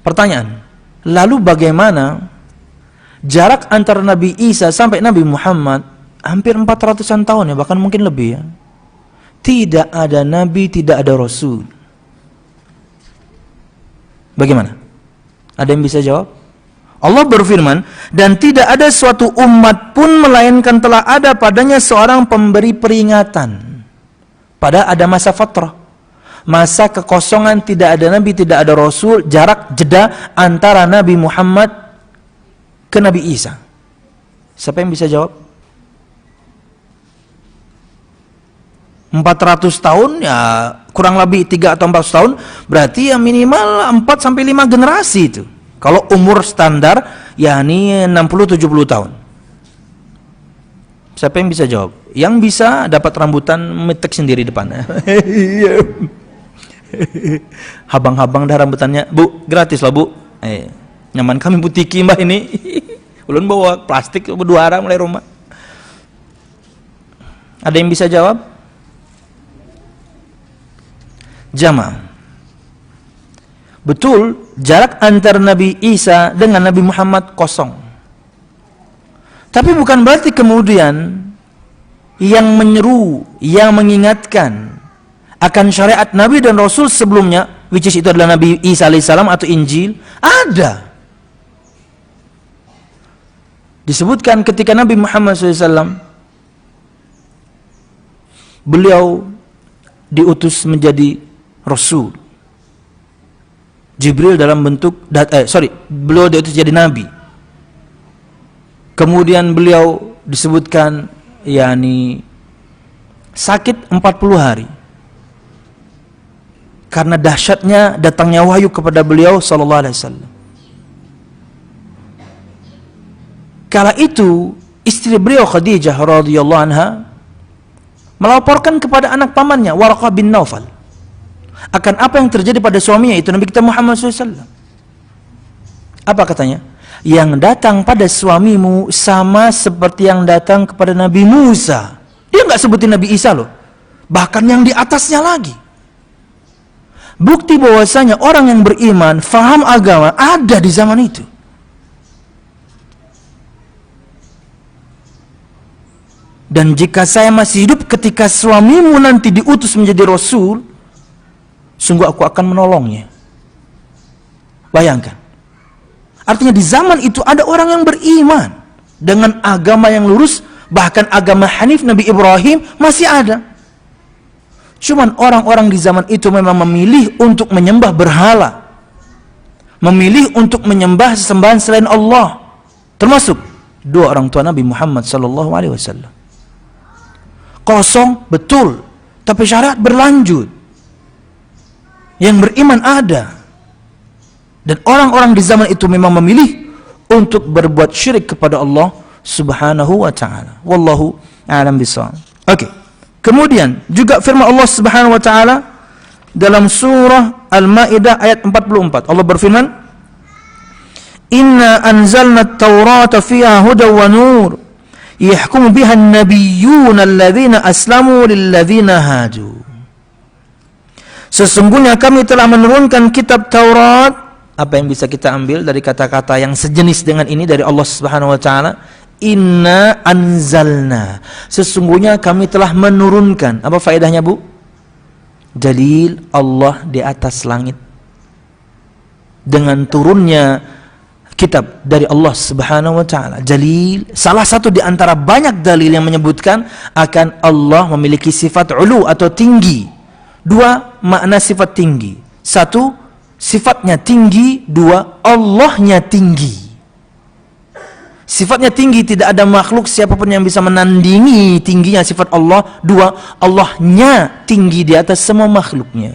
Pertanyaan, lalu bagaimana jarak antara Nabi Isa sampai Nabi Muhammad hampir 400-an tahun ya, bahkan mungkin lebih ya. Tidak ada nabi, tidak ada rasul. Bagaimana? Ada yang bisa jawab? Allah berfirman, dan tidak ada suatu umat pun melainkan telah ada padanya seorang pemberi peringatan. Pada ada masa fatrah, masa kekosongan, tidak ada nabi, tidak ada rasul, jarak jeda antara Nabi Muhammad ke Nabi Isa. Siapa yang bisa jawab? 400 tahun ya, kurang lebih 3 atau 400 tahun, berarti ya minimal 4 sampai 5 generasi itu. Kalau umur standar yakni 60-70 tahun. Siapa yang bisa jawab? Yang bisa dapat rambutan metek sendiri depannya. Habang-habang dah rambutannya, Bu, gratis lah Bu. Nyaman kami butiki mbak ini. Ulun bawa plastik berdua orang mulai rumah. Ada yang bisa jawab? Jamaah. Betul, jarak antara Nabi Isa dengan Nabi Muhammad kosong. Tapi bukan berarti kemudian yang menyeru, yang mengingatkan akan syariat Nabi dan Rasul sebelumnya, which is itu adalah Nabi Isa alaihissalam atau Injil, ada. Disebutkan ketika Nabi Muhammad SAW beliau diutus menjadi Rasul. Jibril dalam bentuk beliau diutus jadi Nabi. Kemudian beliau disebutkan yakni sakit 40 hari. Karena dahsyatnya datangnya wahyu kepada beliau sallallahu alaihi wasallam. Kala itu istri beliau Khadijah radhiyallahu anha melaporkan kepada anak pamannya Waraqah bin Naufal akan apa yang terjadi pada suaminya itu Nabi kita Muhammad SAW. Apa katanya? Yang datang pada suamimu sama seperti yang datang kepada Nabi Musa. Dia nggak sebutin Nabi Isa loh, bahkan yang di atasnya lagi. Bukti bahwasanya orang yang beriman, faham agama ada di zaman itu. Dan jika saya masih hidup ketika suamimu nanti diutus menjadi Rasul, sungguh aku akan menolongnya. Bayangkan. Artinya di zaman itu ada orang yang beriman dengan agama yang lurus, bahkan agama Hanif Nabi Ibrahim masih ada. Cuman orang-orang di zaman itu memang memilih untuk menyembah berhala, memilih untuk menyembah sesembahan selain Allah, termasuk dua orang tua Nabi Muhammad SAW. Kosong, betul, tapi syariat berlanjut. Yang beriman ada. Dan orang-orang di zaman itu memang memilih untuk berbuat syirik kepada Allah Subhanahu wa ta'ala. Wallahu a'lam bishawab. Oke. Kemudian juga firman Allah Subhanahu wa ta'ala dalam surah Al-Maidah ayat 44. Allah berfirman, "Inna anzalna at-taurata fiha hudan wa nur." Yahkumu biha an-nabiyyuna alladhina aslamu lilladhina hadu. Sesungguhnya kami telah menurunkan kitab Taurat. Apa yang bisa kita ambil dari kata-kata yang sejenis dengan ini dari Allah Subhanahu wa taala? Inna anzalna. Sesungguhnya kami telah menurunkan. Apa faedahnya, Bu? Dalil Allah di atas langit. Dengan turunnya kitab dari Allah Subhanahu wa taala. Dalil, salah satu di antara banyak dalil yang menyebutkan akan Allah memiliki sifat ulu atau tinggi. Dua makna sifat tinggi. Satu, sifatnya tinggi. Dua, Allahnya tinggi. Sifatnya tinggi, tidak ada makhluk siapapun yang bisa menandingi tingginya sifat Allah. Dua, Allahnya tinggi di atas semua makhluknya.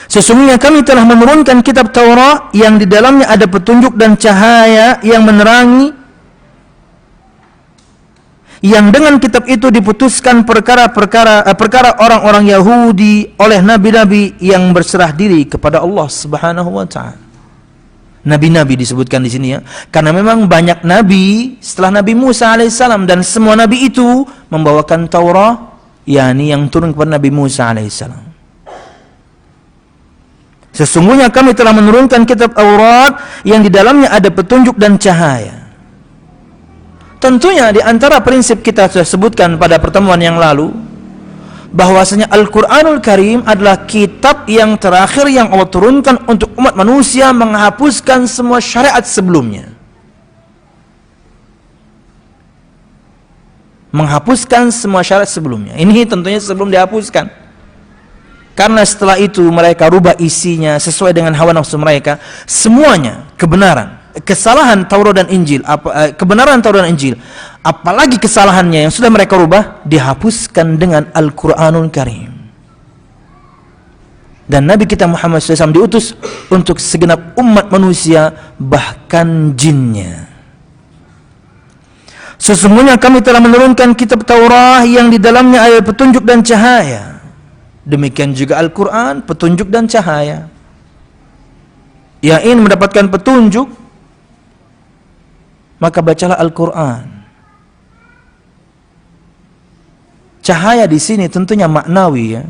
Sesungguhnya kami telah menurunkan kitab Taurat yang di dalamnya ada petunjuk dan cahaya yang menerangi, yang dengan kitab itu diputuskan perkara orang-orang Yahudi oleh nabi-nabi yang berserah diri kepada Allah Subhanahu wa ta'ala. Nabi-nabi disebutkan di sini ya, karena memang banyak nabi setelah Nabi Musa alaihissalam, dan semua nabi itu membawakan Taurat, yakni yang turun kepada Nabi Musa alaihissalam. Sesungguhnya kami telah menurunkan kitab Taurat yang di dalamnya ada petunjuk dan cahaya. Tentunya di antara prinsip kita sudah sebutkan pada pertemuan yang lalu, bahwasanya Al-Quranul Karim adalah kitab yang terakhir yang Allah turunkan untuk umat manusia, menghapuskan semua syariat sebelumnya. Menghapuskan semua syariat sebelumnya. Ini tentunya sebelum dihapuskan. Karena setelah itu mereka rubah isinya sesuai dengan hawa nafsu mereka. Semuanya kebenaran, kesalahan Taurat dan Injil, kebenaran Taurat dan Injil, apalagi kesalahannya yang sudah mereka rubah, dihapuskan dengan Al-Quranul Karim. Dan Nabi kita Muhammad SAW diutus untuk segenap umat manusia, bahkan jinnya. Sesungguhnya kami telah menurunkan kitab Taurat yang di dalamnya ada petunjuk dan cahaya. Demikian juga Al-Quran, petunjuk dan cahaya. Yang ingin mendapatkan petunjuk, maka bacalah Al-Quran. Cahaya di sini tentunya maknawi ya.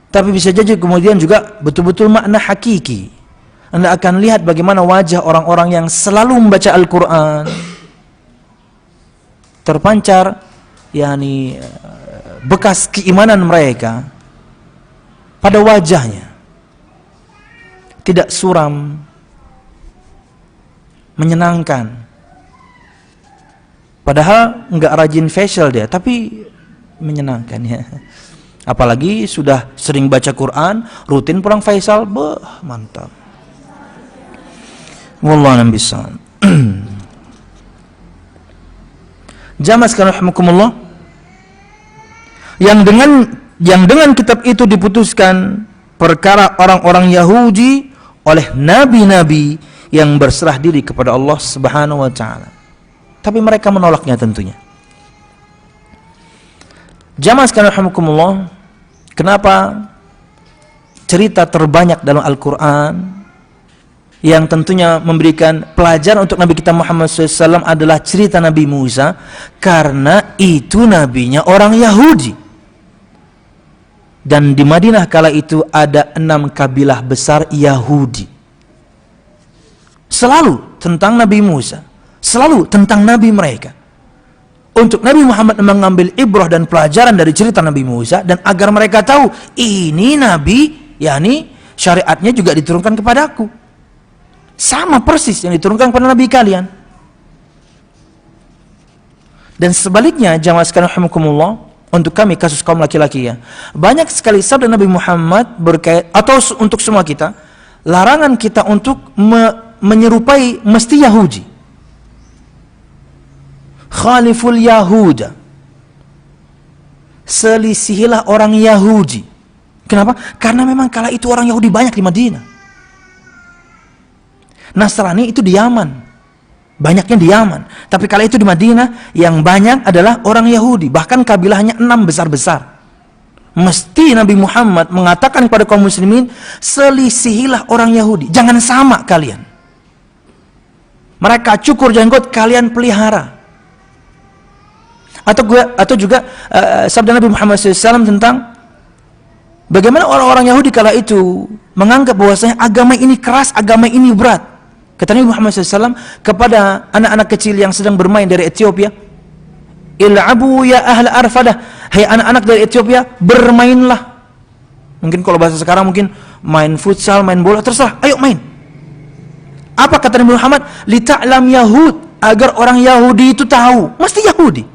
Tapi bisa jadi kemudian juga betul-betul makna hakiki. Anda akan lihat bagaimana wajah orang-orang yang selalu membaca Al-Quran terpancar, yakni bekas keimanan mereka pada wajahnya. Tidak suram, menyenangkan. Padahal enggak rajin facial dia, tapi menyenangkan ya. Apalagi sudah sering baca Quran, rutin pulang facial, mantap. Wallahu a'lam bishawab. Jamaah sekalian rahimakumullah, yang dengan kitab itu diputuskan perkara orang-orang Yahudi oleh nabi-nabi yang berserah diri kepada Allah Subhanahu wa taala. Tapi mereka menolaknya tentunya. Jamaah sekalian rahimakumullah, kenapa cerita terbanyak dalam Al-Quran yang tentunya memberikan pelajaran untuk Nabi kita Muhammad SAW adalah cerita Nabi Musa? Karena itu nabinya orang Yahudi. Dan di Madinah kala itu ada 6 kabilah besar Yahudi. Selalu tentang Nabi Musa, selalu tentang Nabi mereka. Untuk Nabi Muhammad mengambil ibrah dan pelajaran dari cerita Nabi Musa, dan agar mereka tahu ini Nabi, yakni syariatnya juga diturunkan kepadaku, sama persis yang diturunkan kepada Nabi kalian. Dan sebaliknya jamaah sekalian rahimakumullah, untuk kami kasus kaum laki-laki ya, banyak sekali sabda Nabi Muhammad berkait, atau untuk semua kita, larangan kita untuk menyerupai mesti Yahudi. Khaliful Yahuda, selisihilah orang Yahudi. Kenapa? Karena memang kala itu orang Yahudi banyak di Madinah. Nasrani itu di Yaman, banyaknya di Yaman. Tapi kala itu di Madinah yang banyak adalah orang Yahudi, bahkan kabilahnya 6 besar-besar. Mesti Nabi Muhammad mengatakan kepada kaum muslimin, selisihilah orang Yahudi, jangan sama kalian. Mereka cukur jenggot, kalian pelihara. Atau juga sabda Nabi Muhammad SAW tentang bagaimana orang-orang Yahudi kala itu menganggap bahwasanya agama ini keras, agama ini berat. Kata Nabi Muhammad SAW kepada anak-anak kecil yang sedang bermain dari Ethiopia, il'abu ya ahla arfadah, hai anak-anak dari Ethiopia, bermainlah. Mungkin kalau bahasa sekarang mungkin main futsal, main bola, terserah, ayo main. Apa kata Nabi Muhammad? Lita'lam Yahud, agar orang Yahudi itu tahu, mesti Yahudi,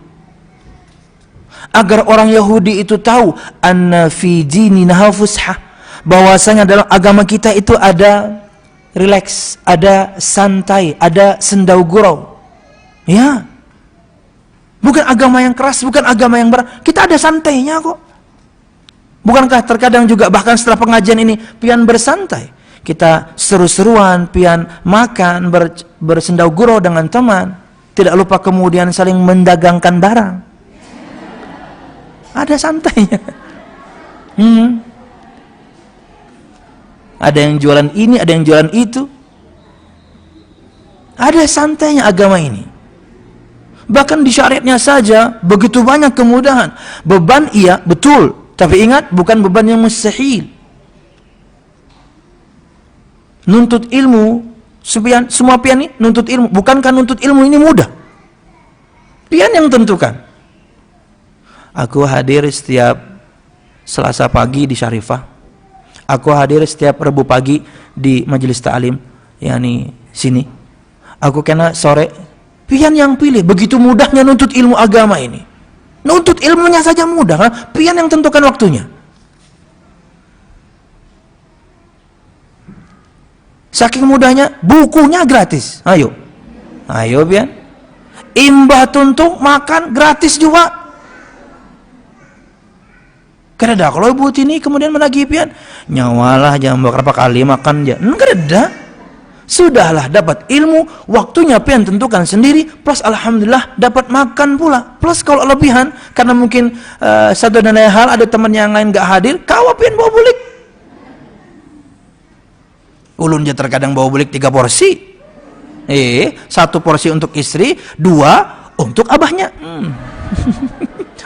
agar orang Yahudi itu tahu anna fi dinina fushah, bahwasanya dalam agama kita itu ada relax, ada santai, ada sendau gurau. Ya. Bukan agama yang keras, bukan agama yang berat. Kita ada santainya kok. Bukankah terkadang juga bahkan setelah pengajian ini pian bersantai, kita seru-seruan, pian makan, bersendau gurau dengan teman, tidak lupa kemudian saling mendagangkan barang. Ada santainya. Ada yang jualan ini, ada yang jualan itu. Ada santainya agama ini. Bahkan di syariatnya saja begitu banyak kemudahan. Beban iya, betul. Tapi ingat, bukan beban yang mustahil. Nuntut ilmu, semua pian ini nuntut ilmu. Bukankah nuntut ilmu ini mudah? Pian yang tentukan. Aku hadir setiap Selasa pagi di Syarifah. Aku hadir setiap Rabu pagi di majelis ta'lim, yakni sini. Aku kena sore. Pian yang pilih. Begitu mudahnya nuntut ilmu agama ini. Nuntut ilmunya saja mudah, kan? Pian yang tentukan waktunya. Saking mudahnya, bukunya gratis. Ayo pian. Imbah tuntung makan gratis juga. Karena kalau ibu ini kemudian menagih pian, nyawalah jam berapa kali makan aja. Karena sudahlah dapat ilmu, waktunya pian tentukan sendiri, plus alhamdulillah dapat makan pula. Plus kalau lebihan, karena mungkin satu dan lain hal ada teman yang lain gak hadir, kawa pian bawa bulik. Ulun dia terkadang bawa bulik 3 porsi. 1 porsi untuk istri, 2 untuk abahnya.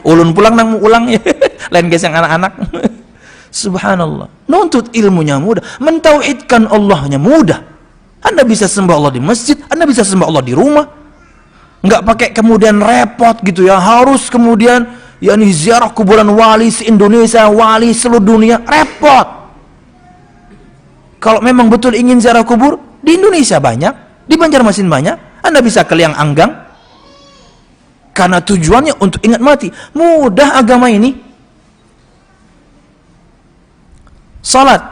Ulun pulang nang ulang ya. Lain guys yang anak-anak. Subhanallah. Nuntut ilmunya mudah, mentauhidkan Allahnya mudah. Anda bisa sembah Allah di masjid, Anda bisa sembah Allah di rumah. Enggak pakai kemudian repot gitu ya, harus kemudian yakni ziarah kuburan wali se-Indonesia, wali seluruh dunia, repot. Kalau memang betul ingin ziarah kubur, di Indonesia banyak, di Banjarmasin banyak, Anda bisa ke Liang Anggang. Karena tujuannya untuk ingat mati. Mudah agama ini. Salat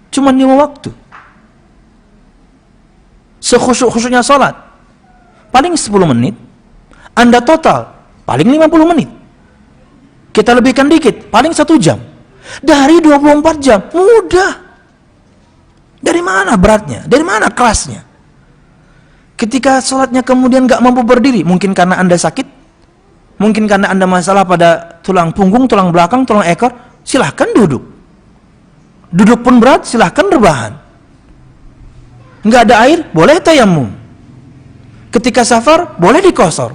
cuma 5 waktu. Sekhusyuk-khusyuknya salat paling 10 menit. Anda total paling 50 menit. Kita lebihkan dikit, paling 1 jam. Dari 24 jam, mudah. Dari mana beratnya? Dari mana kerasnya? Ketika sholatnya kemudian gak mampu berdiri, mungkin karena Anda sakit, mungkin karena Anda masalah pada tulang punggung, tulang belakang, tulang ekor, silahkan duduk. Duduk pun berat, silahkan rebahan. Nggak ada air, boleh tayamum. Ketika safar, boleh dikosor.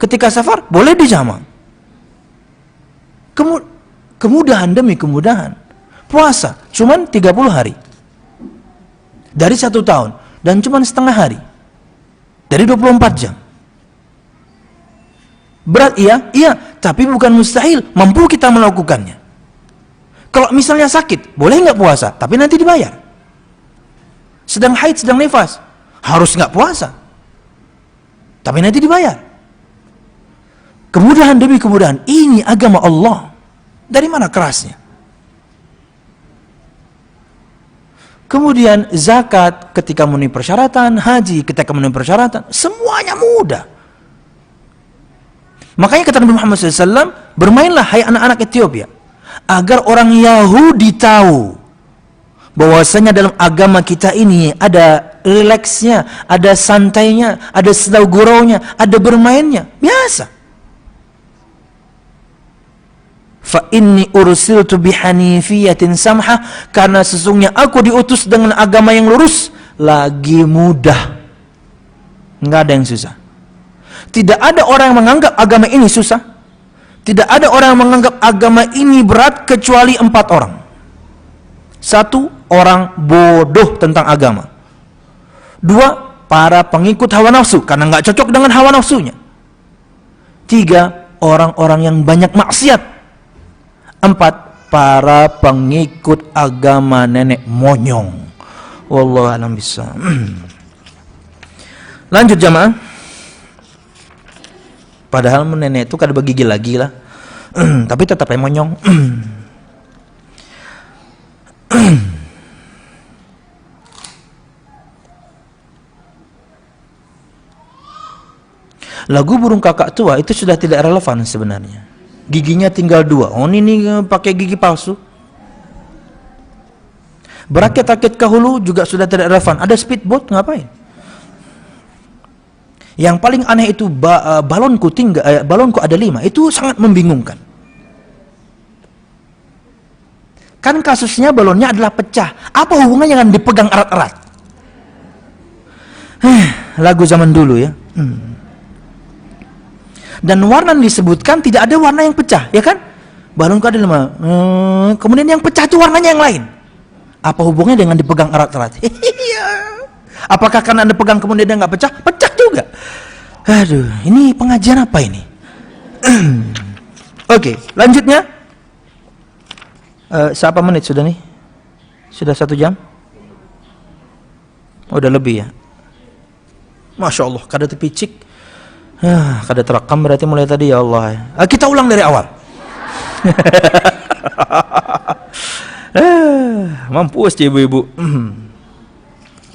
Ketika safar, boleh dijama. Kemudahan demi kemudahan. Puasa, cuman 30 hari. Dari 1 tahun, dan cuman setengah hari. Dari 24 jam. Berat iya, tapi bukan mustahil, mampu kita melakukannya. Kalau misalnya sakit, boleh nggak puasa, tapi nanti dibayar. Sedang haid, sedang nifas, harus nggak puasa, tapi nanti dibayar. Kemudahan demi kemudahan, ini agama Allah. Dari mana kerasnya? Kemudian zakat ketika memenuhi persyaratan, haji ketika memenuhi persyaratan, semuanya mudah. Makanya kata Nabi Muhammad SAW, bermainlah hai anak-anak Ethiopia, agar orang Yahudi tahu bahwasanya dalam agama kita ini ada rileksnya, ada santainya, ada slow guraunya, ada bermainnya, biasa. Fa inni ursiltu bihanifiyatin samha, karena sesungguhnya aku diutus dengan agama yang lurus, lagi mudah. Enggak ada yang susah. Tidak ada orang yang menganggap agama ini susah. Tidak ada orang yang menganggap agama ini berat kecuali 4 orang. 1, orang bodoh tentang agama. 2, para pengikut hawa nafsu karena nggak cocok dengan hawa nafsunya. 3, orang-orang yang banyak maksiat. 4, para pengikut agama nenek monyong. Wallahu a'lam bishawab. Lanjut jamaah. Padahal nenek itu kada bergigi lagi lah. Tapi tetap monyong. Lagu burung kakak tua itu sudah tidak relevan sebenarnya. Giginya tinggal 2. Oh ini pakai gigi palsu. Berakit-akit ke hulu juga sudah tidak relevan. Ada speedboat, ngapain? Yang paling aneh itu balonku ada 5. Itu sangat membingungkan. Kan kasusnya balonnya adalah pecah. Apa hubungannya dengan dipegang erat-erat? Lagu zaman dulu ya. Dan warna yang disebutkan tidak ada warna yang pecah, ya kan? Balon ada 5. Kemudian yang pecah itu warnanya yang lain. Apa hubungannya dengan dipegang erat-erat? Apakah karena Anda pegang kemudian dia nggak pecah? Pecah juga. Aduh, ini pengajian apa ini? Oke, lanjutnya. Siapa menit sudah nih? Sudah 1 jam? Udah lebih ya. Masya Allah, kada terpicik. Kada terekam berarti mulai tadi ya Allah. Kita ulang dari awal. Mampus ibu-ibu.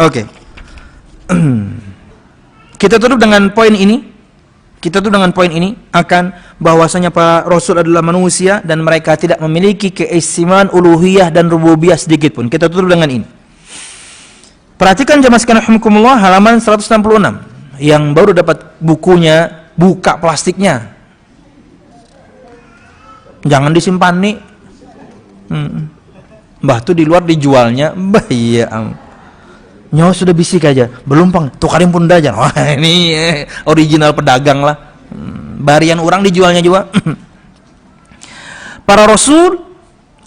Oke. Kita tutup dengan poin ini. Akan bahwasanya para rasul adalah manusia dan mereka tidak memiliki keistimewaan uluhiyah dan rububiyah sedikit pun. Kita tutup dengan ini. Perhatikan jamaah sekalian rahimakumullah halaman 166 yang baru dapat bukunya, buka plastiknya. Jangan disimpan nih. Mbah tuh di luar dijualnya, mbah iya. Nyawa sudah bisik aja, belum pang, tukarin pun dajan. Wah ini original pedagang lah. Barian orang dijualnya juga. Para rasul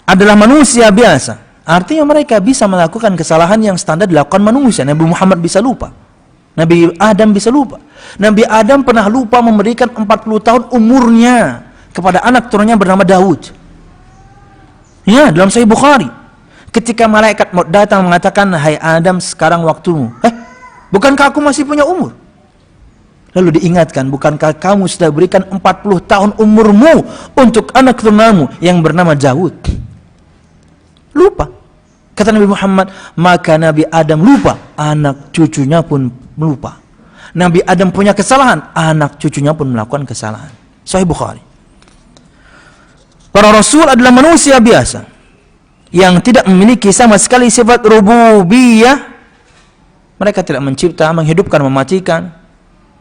adalah manusia biasa. Artinya mereka bisa melakukan kesalahan yang standar dilakukan manusia. Nabi Muhammad bisa lupa. Nabi Adam bisa lupa. Nabi Adam pernah lupa memberikan 40 tahun umurnya kepada anak turunnya bernama Daud. Ya, dalam Sahih Bukhari. Ketika malaikat maut datang mengatakan, "Hai Adam, sekarang waktumu." Bukankah aku masih punya umur? Lalu diingatkan, bukankah kamu sudah berikan 40 tahun umurmu untuk anak turunamu yang bernama Daud? Lupa. Kata Nabi Muhammad, maka Nabi Adam lupa, anak cucunya pun lupa. Nabi Adam punya kesalahan, anak cucunya pun melakukan kesalahan. Sahih Bukhari. Para rasul adalah manusia biasa yang tidak memiliki sama sekali sifat rububiyah. Mereka tidak mencipta, menghidupkan, mematikan,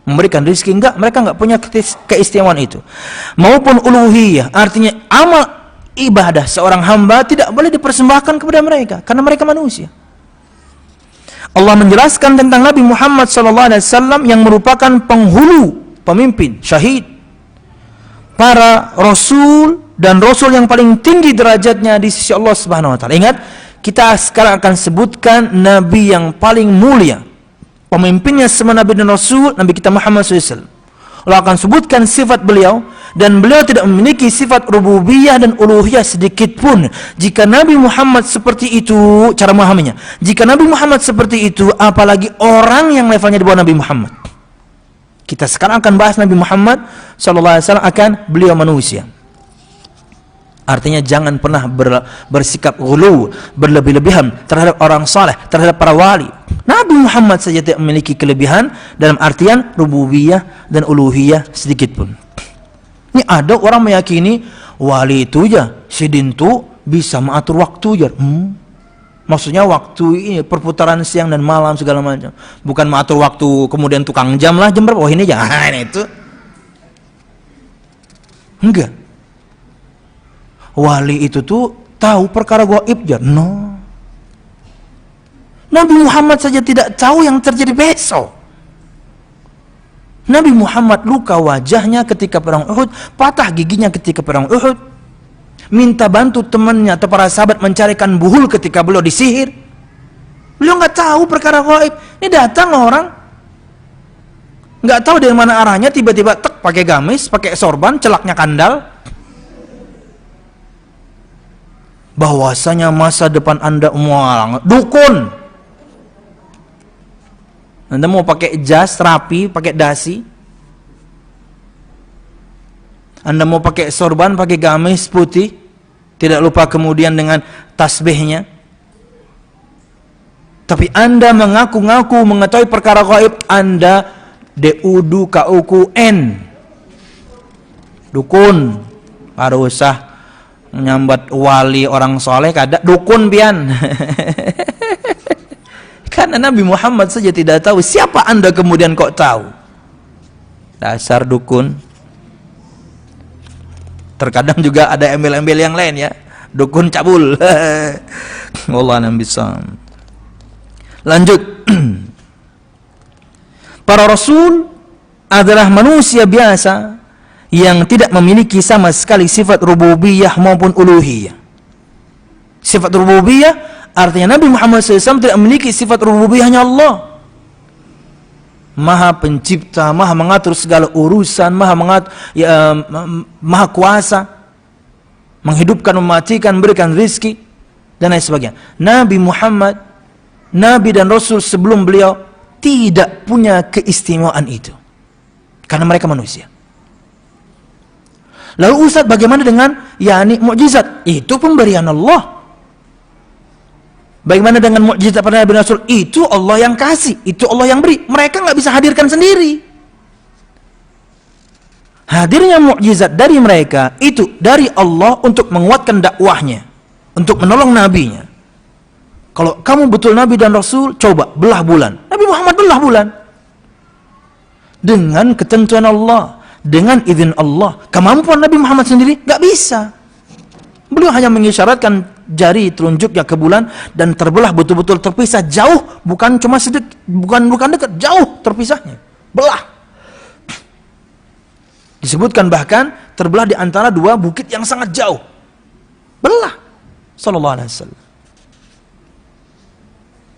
memberikan rezeki, enggak, mereka enggak punya keistimewaan itu. Maupun uluhiyah, artinya amal ibadah seorang hamba tidak boleh dipersembahkan kepada mereka karena mereka manusia. Allah menjelaskan tentang Nabi Muhammad SAW yang merupakan penghulu, pemimpin, syahid, para rasul dan rasul yang paling tinggi derajatnya di sisi Allah Subhanahu wa taala. Ingat, kita sekarang akan sebutkan nabi yang paling mulia. Pemimpinnya semua nabi dan rasul, Nabi kita Muhammad SAW. Allah akan sebutkan sifat beliau dan beliau tidak memiliki sifat rububiyah dan uluhiyah sedikit pun. Jika Nabi Muhammad seperti itu, cara memahaminya. Jika Nabi Muhammad seperti itu, apalagi orang yang levelnya di bawah Nabi Muhammad. Kita sekarang akan bahas Nabi Muhammad SAW akan beliau manusia. Artinya jangan pernah bersikap ghulu, berlebih-lebihan terhadap orang saleh, terhadap para wali. Nabi Muhammad saja tidak memiliki kelebihan dalam artian rububiyah dan uluhiyah sedikit pun. Ini ada orang meyakini wali itu ya, sidin itu bisa mengatur waktu ya. Maksudnya waktu ini perputaran siang dan malam segala macam. Bukan mengatur waktu kemudian tukang jam lah, jam berapa? Oh ini jangan itu. Enggak. Wali itu tuh tahu perkara gaib ya? No. Nabi Muhammad saja tidak tahu yang terjadi besok. Nabi Muhammad luka wajahnya ketika perang Uhud, patah giginya ketika perang Uhud, minta bantu temannya atau para sahabat mencarikan buhul ketika beliau disihir. Beliau nggak tahu perkara gaib. Ini datang orang, nggak tahu dari mana arahnya, tiba-tiba tek pakai gamis, pakai sorban, celaknya kandal. Bahwasanya masa depan Anda mualang dukun. Anda mau pakai jas rapi, pakai dasi. Anda mau pakai sorban, pakai gamis putih. Tidak lupa kemudian dengan tasbihnya. Tapi Anda mengaku-ngaku mengetahui perkara gaib, Anda deudu kauku n. Dukun. Baru usah menyambat wali orang soleh, kada dukun pian. Karena Nabi Muhammad saja tidak tahu, siapa Anda kemudian kok tahu? Dasar dukun. Terkadang juga ada embel-embel yang lain ya, dukun cabul. Wallah nabi sam. Lanjut. Para rasul adalah manusia biasa yang tidak memiliki sama sekali sifat rububiyah maupun uluhiyah. Sifat rububiyah artinya Nabi Muhammad SAW tidak memiliki sifat rububiyahnya Allah. Maha pencipta, maha mengatur segala urusan, maha kuasa, menghidupkan, mematikan, memberikan rizki, dan lain sebagainya. Nabi Muhammad, Nabi dan Rasul sebelum beliau tidak punya keistimewaan itu. Karena mereka manusia. Lalu Ustaz, bagaimana dengan mukjizat? Itu pemberian Allah. Bagaimana dengan mukjizat pada Nabi Rasul? Itu Allah yang kasih, itu Allah yang beri. Mereka nggak bisa hadirkan sendiri. Hadirnya mukjizat dari mereka itu dari Allah untuk menguatkan dakwahnya, untuk menolong nabinya. Kalau kamu betul Nabi dan Rasul, coba belah bulan. Nabi Muhammad belah bulan dengan ketentuan Allah, dengan izin Allah. Kemampuan Nabi Muhammad sendiri nggak bisa. Beliau hanya mengisyaratkan jari telunjuknya ke bulan dan terbelah betul-betul terpisah jauh, bukan cuma sedikit, bukan dekat, jauh terpisahnya, belah. Disebutkan bahkan terbelah di antara dua bukit yang sangat jauh, belah. Sallallahu alaihi wasallam.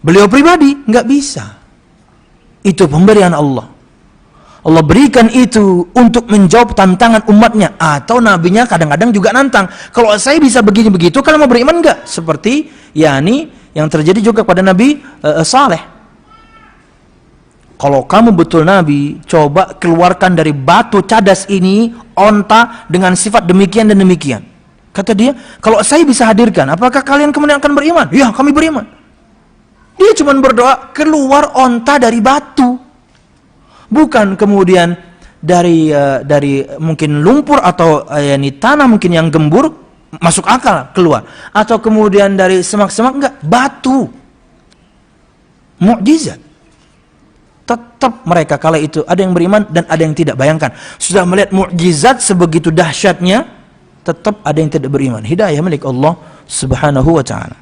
Beliau pribadi nggak bisa. Itu pemberian Allah. Allah berikan itu untuk menjawab tantangan umatnya, atau nabinya kadang-kadang juga nantang. Kalau saya bisa begini begitu, kalau mau beriman enggak? Seperti yang terjadi juga pada Nabi Saleh. Kalau kamu betul Nabi, coba keluarkan dari batu cadas ini onta dengan sifat demikian dan demikian. Kata dia, kalau saya bisa hadirkan, apakah kalian kemudian akan beriman? Ya, kami beriman. Dia cuma berdoa keluar onta dari batu. Bukan kemudian dari mungkin lumpur atau tanah mungkin yang gembur masuk akal keluar, atau kemudian dari semak-semak, enggak, batu. Mukjizat. Tetap mereka kala itu ada yang beriman dan ada yang tidak. Bayangkan, sudah melihat mukjizat sebegitu dahsyatnya, tetap ada yang tidak beriman. Hidayah milik Allah Subhanahu wa taala.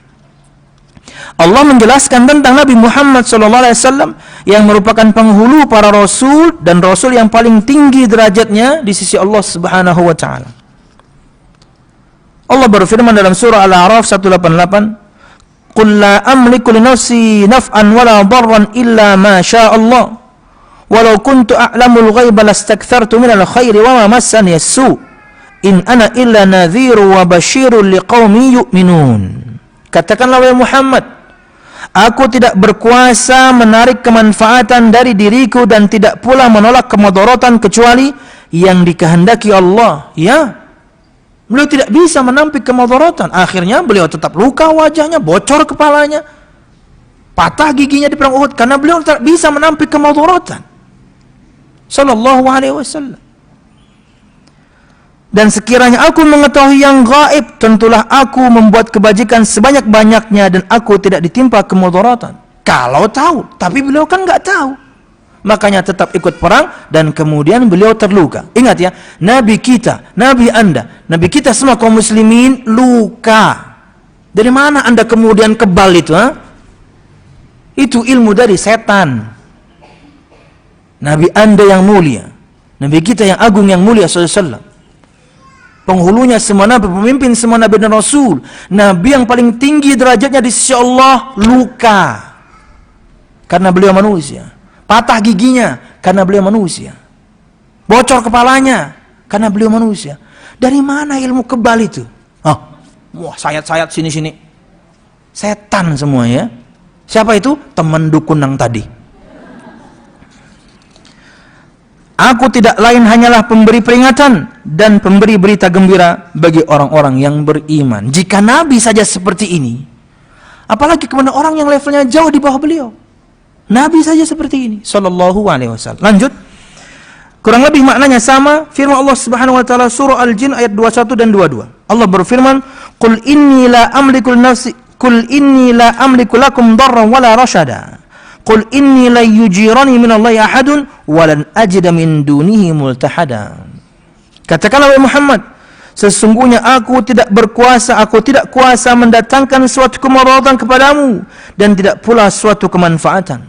Allah menjelaskan tentang Nabi Muhammad SAW yang merupakan penghulu para rasul dan rasul yang paling tinggi derajatnya di sisi Allah Subhanahu wa taala. Allah berfirman dalam surah Al-A'raf 188, "Qul la amliku li nafsi naf'an wala darran illa ma syaa Allah. Walau kuntu a'lamul ghaiba lastakthartu minal khairi wa ma massani as-su. In ana illa nadhiru wa basyirun liqaumin yu'minun." Katakanlah wahai Muhammad, aku tidak berkuasa menarik kemanfaatan dari diriku dan tidak pula menolak kemudaratan kecuali yang dikehendaki Allah. Ya, beliau tidak bisa menampik kemudaratan. Akhirnya beliau tetap luka wajahnya, bocor kepalanya, patah giginya di perang Uhud karena beliau tidak bisa menampik kemudaratan. Sallallahu alaihi wasallam. Dan sekiranya aku mengetahui yang gaib, tentulah aku membuat kebajikan sebanyak-banyaknya dan aku tidak ditimpa kemudaratan. Kalau tahu, tapi beliau kan nggak tahu. Makanya tetap ikut perang dan kemudian beliau terluka. Ingat ya, Nabi kita, Nabi Anda, Nabi kita semua kaum muslimin luka. Dari mana Anda kemudian kebal itu? Itu ilmu dari setan. Nabi Anda yang mulia, Nabi kita yang agung yang mulia SAW, penghulunya semua nabi, pemimpin semua nabi dan rasul, nabi yang paling tinggi derajatnya di sisi Allah, luka karena beliau manusia, patah giginya karena beliau manusia, bocor kepalanya karena beliau manusia. Dari mana ilmu kebal itu? Wah, sayat-sayat sini-sini, setan semua ya. Siapa itu? Teman dukun yang tadi. Aku tidak lain hanyalah pemberi peringatan dan pemberi berita gembira bagi orang-orang yang beriman. Jika Nabi saja seperti ini, apalagi kepada orang yang levelnya jauh di bawah beliau. Nabi saja seperti ini, sallallahu alaihi wasallam. Lanjut. Kurang lebih maknanya sama firman Allah Subhanahu wa taala surah Al-Jin ayat 21 dan 22. Allah berfirman, "Qul inni la amliku lakum darran wala rasyada. Qul inni la yujirani minallahi ahadun walan ajida min dunihi multahada." Katakanlah wahai Muhammad, sesungguhnya aku tidak berkuasa, aku tidak kuasa mendatangkan suatu kemudaratan kepadamu dan tidak pula suatu kemanfaatan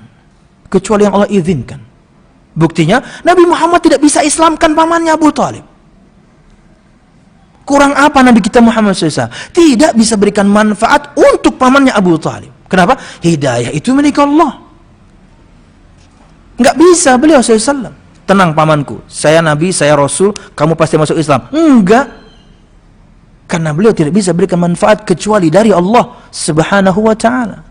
kecuali yang Allah izinkan. Buktinya Nabi Muhammad tidak bisa islamkan pamannya Abu Thalib. Kurang apa Nabi kita Muhammad SAW? Tidak bisa berikan manfaat untuk pamannya Abu Thalib. Kenapa? Hidayah itu milik Allah. Enggak bisa beliau SAW. Tenang pamanku, saya Nabi, saya Rasul, kamu pasti masuk Islam. Enggak. Karena beliau tidak bisa berikan manfaat kecuali dari Allah Subhanahu wa ta'ala.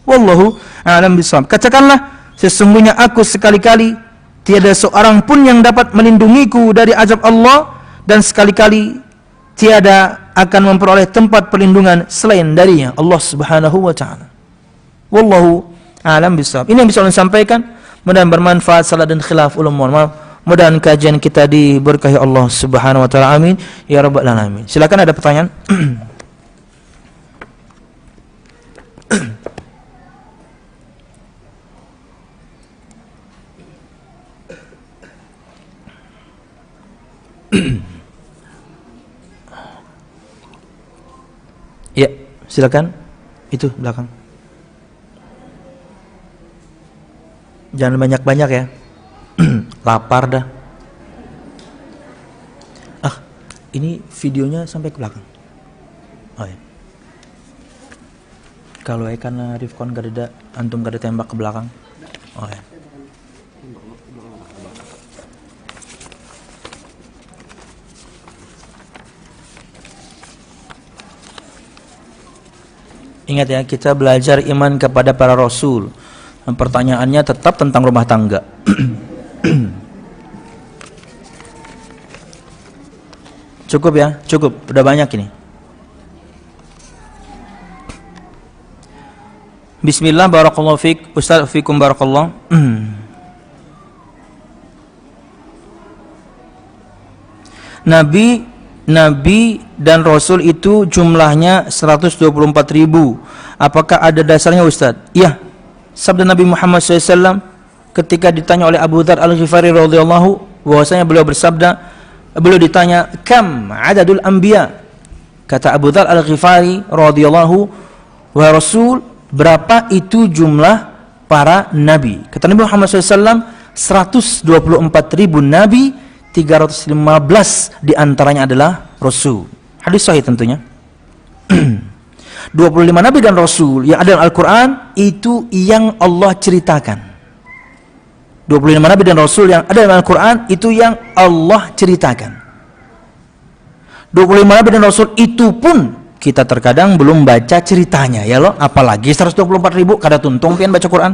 Wallahu a'lam bishawab. Katakanlah, sesungguhnya aku sekali-kali tiada seorang pun yang dapat melindungiku dari azab Allah, dan sekali-kali tiada akan memperoleh tempat perlindungan selain darinya, Allah Subhanahu wa ta'ala. Wallahu a'lam bishawab. Ini yang bisa saya sampaikan. Mudah-mudahan bermanfaat. Salah dan khilaf ulama, maaf. Mudah-mudahan kajian kita diberkahi Allah Subhanahu wa ta'ala. Amin ya rabbal alamin. Silakan, ada pertanyaan? Ya, silakan. Itu belakang. Jangan banyak-banyak ya. Lapar dah. Ah, ini videonya sampai ke belakang. Oh ya. Kalau karena Rifkon gak ada, antum gak ada tembak ke belakang. Oh ya. Ingat ya, kita belajar iman kepada para rasul. Pertanyaannya tetap tentang rumah tangga. Cukup ya, cukup. Udah banyak ini. Bismillah, barakallahu fiik. Ustaz, fiikum barakallah. Nabi dan Rasul itu jumlahnya 124.000. Apakah ada dasarnya Ustaz? Iya. Sabda Nabi Muhammad SAW ketika ditanya oleh Abu Dzar Al-Ghifari radhiyallahu, bahwasanya beliau bersabda, beliau ditanya, "Kam adadul anbiya?" Kata Abu Dzar Al-Ghifari radhiyallahu, "Wahai Rasul, berapa itu jumlah para nabi?" Kata Nabi Muhammad SAW, 124.000 nabi, 315 diantaranya adalah Rasul. Hadis sahih tentunya. 25 nabi dan Rasul yang ada dalam Al-Quran itu yang Allah ceritakan. 25 nabi dan Rasul yang ada dalam Al-Quran itu yang Allah ceritakan. 25 nabi dan Rasul itu pun kita terkadang belum baca ceritanya ya loh, apalagi 124.000 kada tuntung pian baca Quran.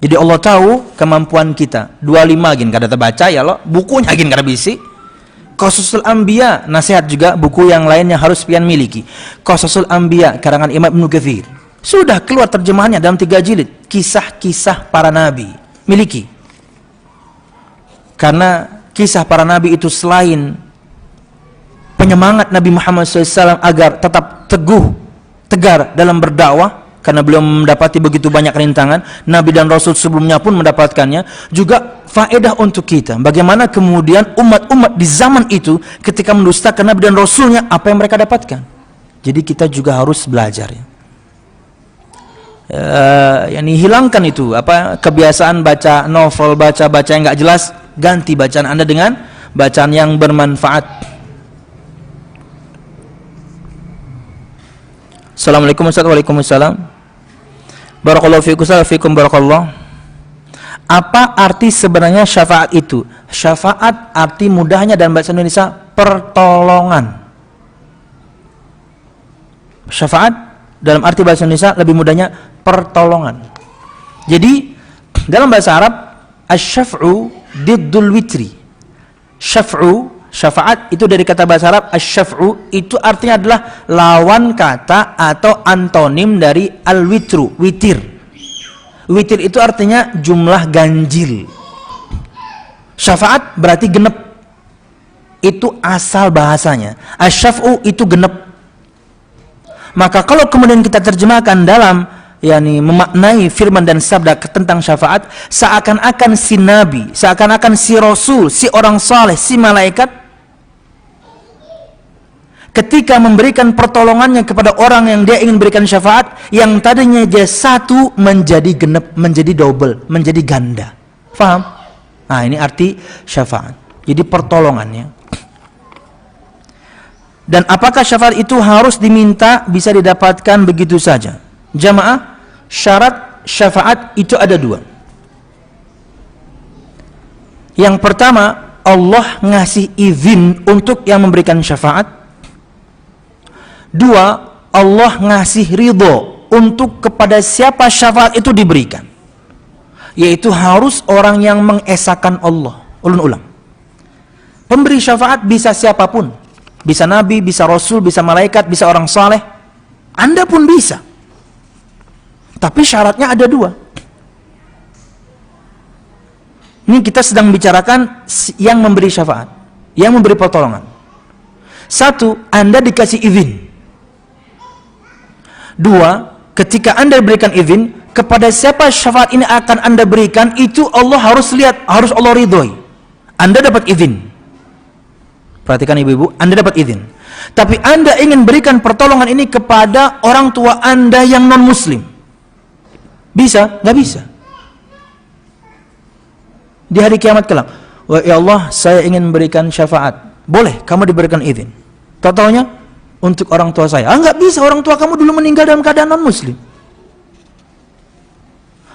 Jadi Allah tahu kemampuan kita. 25 gin kada terbaca ya loh, bukunya gin kada bisi. Qasasul Anbiya, nasihat juga buku yang lainnya harus pian miliki. Qasasul Anbiya karangan Imam Ibnu Katsir. Sudah keluar terjemahannya dalam 3 jilid. Kisah-kisah para nabi. Miliki. Karena kisah para nabi itu selain penyemangat Nabi Muhammad SAW agar tetap tegar dalam berdakwah, karena beliau mendapati begitu banyak rintangan, Nabi dan Rasul sebelumnya pun mendapatkannya, juga faedah untuk kita. Bagaimana kemudian umat-umat di zaman itu ketika mendustakan Nabi dan Rasulnya, apa yang mereka dapatkan. Jadi kita juga harus belajar ya. Yani hilangkan itu kebiasaan baca novel, baca yang nggak jelas, ganti bacaan Anda dengan bacaan yang bermanfaat. Assalamualaikum warahmatullahi wabarakatuh. Barakallahu fiikum, fiikum barakallah. Apa arti sebenarnya syafaat itu? Syafaat arti mudahnya dalam bahasa Indonesia pertolongan. Syafaat dalam arti bahasa Indonesia lebih mudahnya pertolongan. Jadi dalam bahasa Arab asy-syaf'u diddul witri. Syafaat itu dari kata bahasa Arab asy-syaf'u, itu artinya adalah lawan kata atau antonim dari al-witru, witir. Witir itu artinya jumlah ganjil. Syafaat berarti genep. Itu asal bahasanya. Asy-syaf'u itu genep. Maka kalau kemudian kita terjemahkan dalam memaknai firman dan sabda tentang syafaat, seakan-akan si nabi, seakan-akan si rasul, si orang saleh, si malaikat ketika memberikan pertolongannya kepada orang yang dia ingin berikan syafaat, yang tadinya dia satu menjadi genep, menjadi double, menjadi ganda. Paham? Nah, ini arti syafaat. Jadi pertolongannya. Dan apakah syafaat itu harus diminta, bisa didapatkan begitu saja? Jamaah, syarat syafaat itu ada 2. Yang pertama, Allah ngasih izin untuk yang memberikan syafaat. 2, Allah ngasih ridho untuk kepada siapa syafaat itu diberikan, yaitu harus orang yang mengesahkan Allah. Ulun-ulang, pemberi syafaat bisa siapapun, bisa nabi, bisa rasul, bisa malaikat, bisa orang saleh. Anda pun bisa, tapi syaratnya ada 2. Ini kita sedang bicarakan yang memberi syafaat, yang memberi pertolongan. 1, Anda dikasih izin. 2, ketika Anda diberikan izin, kepada siapa syafaat ini akan Anda berikan, itu Allah harus lihat, harus Allah ridhoi. Anda dapat izin. Perhatikan ibu-ibu, Anda dapat izin. Tapi Anda ingin berikan pertolongan ini kepada orang tua Anda yang non-muslim. Bisa? Nggak bisa. Di hari kiamat kelak, ya Allah, saya ingin memberikan syafaat. Boleh, kamu diberikan izin. Tahu-taunya untuk orang tua saya. Nggak bisa, orang tua kamu dulu meninggal dalam keadaan non-muslim.